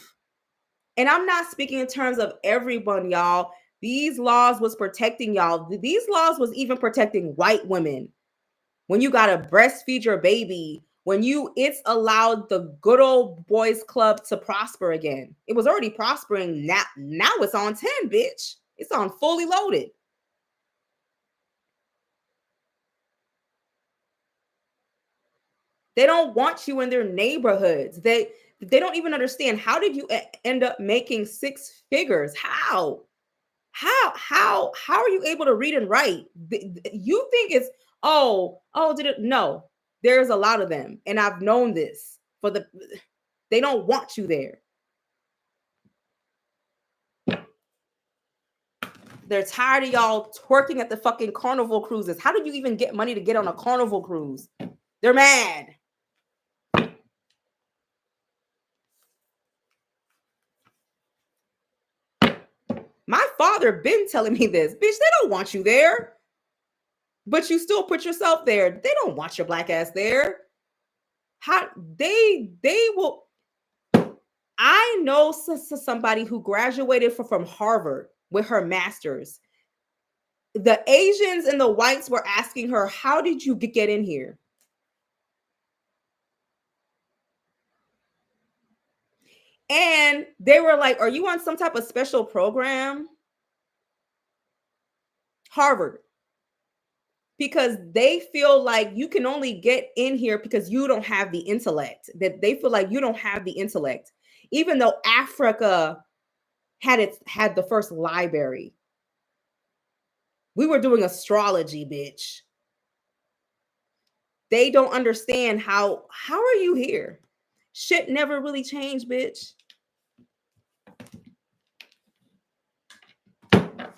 And I'm not speaking in terms of everyone, y'all. These laws was protecting y'all. These laws was even protecting white women. When you got to breastfeed your baby, it's allowed the good old boys club to prosper again. It was already prospering. Now it's on 10, bitch. It's on fully loaded. They don't want you in their neighborhoods. They don't even understand. How did you end up making 6 figures? How are you able to read and write? You think it's did it? No, there's a lot of them, and I've known this. They don't want you there. They're tired of y'all twerking at the fucking Carnival cruises. How did you even get money to get on a Carnival cruise? They're mad. My father been telling me this. Bitch, they don't want you there. But you still put yourself there. They don't want your black ass there. How they will. I know somebody who graduated from Harvard with her master's. The Asians and the whites were asking her, how did you get in here? And they were like, are you on some type of special program? Harvard. Because they feel like you can only get in here because you don't have the intellect. That they feel like you don't have the intellect. Even though Africa had the first library. We were doing astrology, bitch. They don't understand how are you here? Shit never really changed, bitch.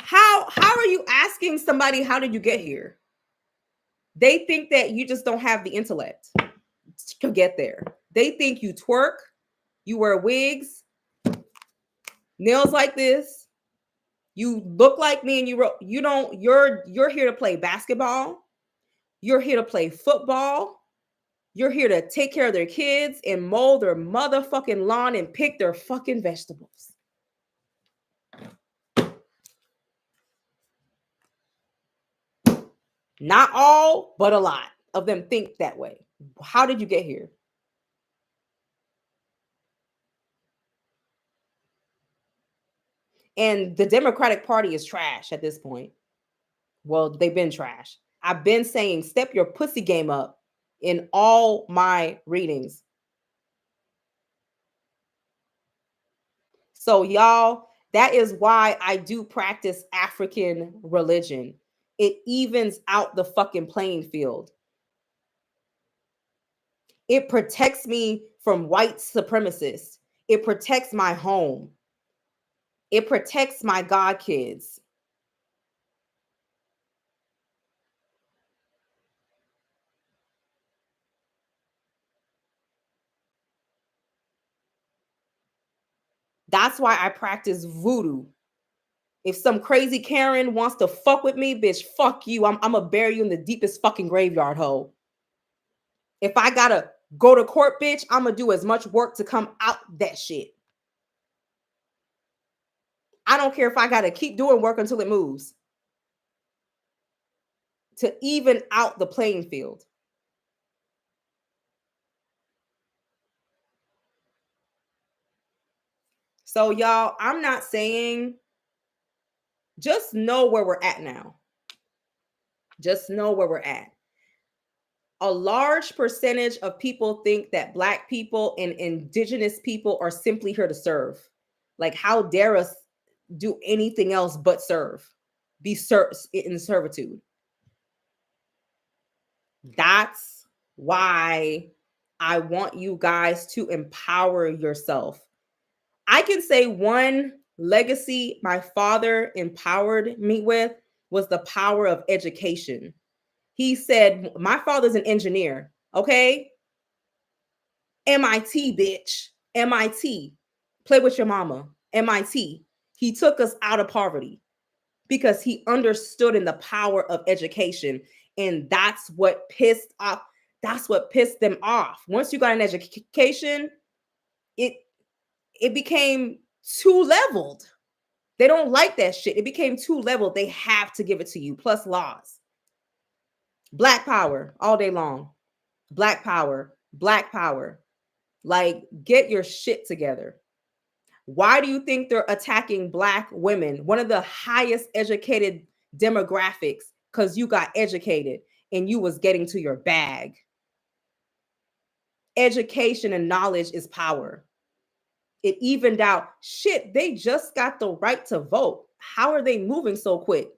How are you asking somebody how did you get here? They think that you just don't have the intellect to get there. They think you twerk, you wear wigs, nails like this, you look like me, and you don't you're here to play basketball, you're here to play football, you're here to take care of their kids and mow their motherfucking lawn and pick their fucking vegetables. Not all, but a lot of them think that way. How did you get here? And the Democratic Party is trash at this point. Well, they've been trash. I've been saying step your pussy game up in all my readings. So, y'all, that is why I do practice African religion. It evens out the fucking playing field. It protects me from white supremacists. It protects my home. It protects my god kids. That's why I practice voodoo. If some crazy Karen wants to fuck with me, bitch, fuck you. I'm gonna bury you in the deepest fucking graveyard hole. If I gotta go to court, bitch, I'm gonna do as much work to come out that shit. I don't care if I gotta keep doing work until it moves to even out the playing field. So, y'all, I'm not saying just know where we're at now. Just know where we're at. A large percentage of people think that Black people and indigenous people are simply here to serve. Like, how dare us do anything else but serve, be in servitude? That's why I want you guys to empower yourself. I can say one legacy my father empowered me with was the power of education. He said, my father's an engineer, okay? MIT, bitch. MIT. Play with your mama. MIT. He took us out of poverty because he understood in the power of education. And that's what pissed off. That's what pissed them off. Once you got an education, it became two leveled. They don't like that shit. It became two leveled. They have to give it to you, plus laws. Black power all day long. Black power. Black power. Like, get your shit together. Why do you think they're attacking Black women? One of the highest educated demographics, because you got educated and you was getting to your bag. Education and knowledge is power. It evened out. Shit, they just got the right to vote. How are they moving so quick?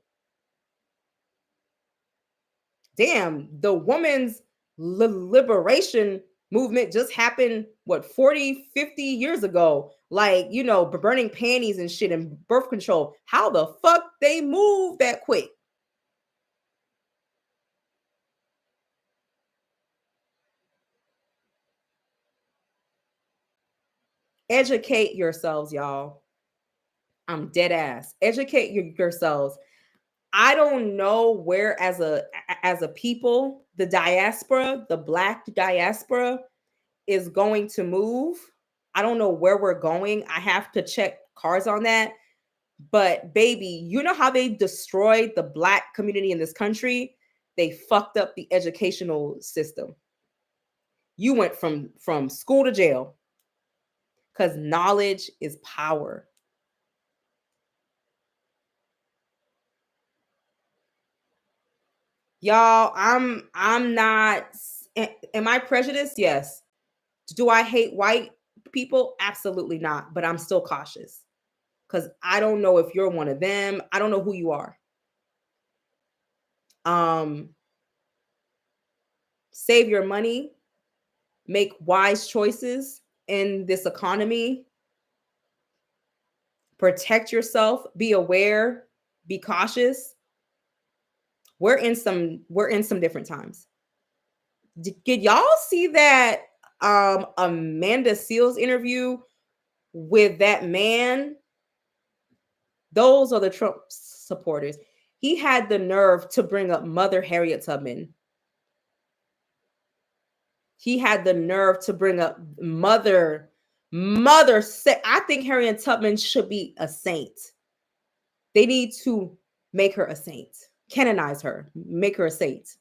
Damn, the woman's liberation movement just happened, what, 40, 50 years ago? Like, burning panties and shit and birth control. How the fuck they move that quick? Educate yourselves, y'all. I'm dead ass. Educate yourselves. I don't know where as a people, the diaspora, the black diaspora is going to move. I don't know where we're going. I have to check cards on that. But baby, you know how they destroyed the black community in this country? They fucked up the educational system. You went from school to jail cuz knowledge is power. Y'all, I'm not am I prejudiced? Yes. Do I hate white people? Absolutely not, but I'm still cautious cuz I don't know if you're one of them. I don't know who you are. Um Save your money, make wise choices in this economy, protect yourself, be aware, be cautious. We're in some different times. Did y'all see that Amanda Seals interview with that man? Those are the Trump supporters. He had the nerve to bring up Mother Harriet Tubman. He had the nerve to bring up mother. I think Harriet Tubman should be a saint. They need to make her a saint, canonize her, make her a saint.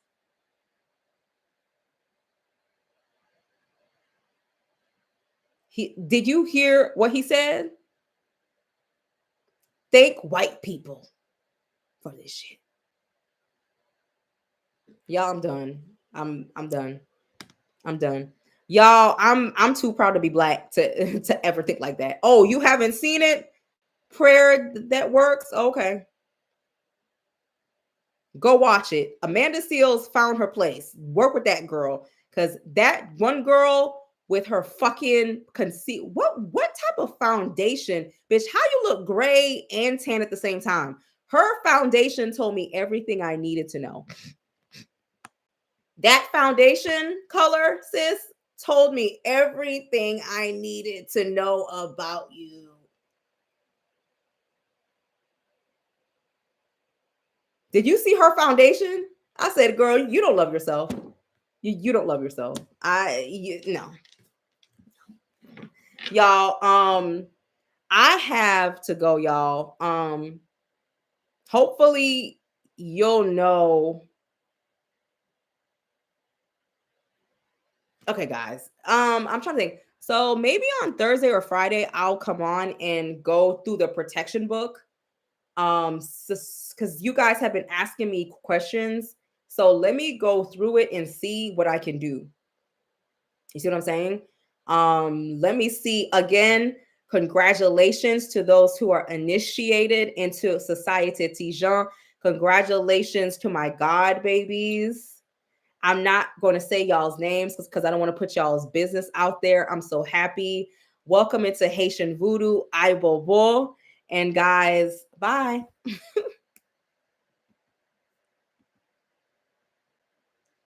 Did you hear what he said? Thank white people for this shit. Y'all, I'm done. I'm done. I'm done. Y'all, I'm too proud to be black to to ever think like that. Oh, you haven't seen it? Prayer that works? Okay. Go watch it. Amanda Seals found her place. Work with that girl. Cause that one girl with her fucking conceit. What type of foundation? Bitch, how you look gray and tan at the same time? Her foundation told me everything I needed to know. That foundation color, sis, told me everything I needed to know about you. Did you see her foundation? I said, girl, you don't love yourself. You don't love yourself. No. Y'all, I have to go, y'all. Hopefully you'll know. Okay, guys. I'm trying to think. So maybe on Thursday or Friday, I'll come on and go through the protection book. Because you guys have been asking me questions. So let me go through it and see what I can do. You see what I'm saying? Let me see again. Congratulations to those who are initiated into Societe Tijan. Congratulations to my God babies. I'm not going to say y'all's names because I don't want to put y'all's business out there. I'm so happy. Welcome into Haitian Voodoo. I Bobo. And guys, bye.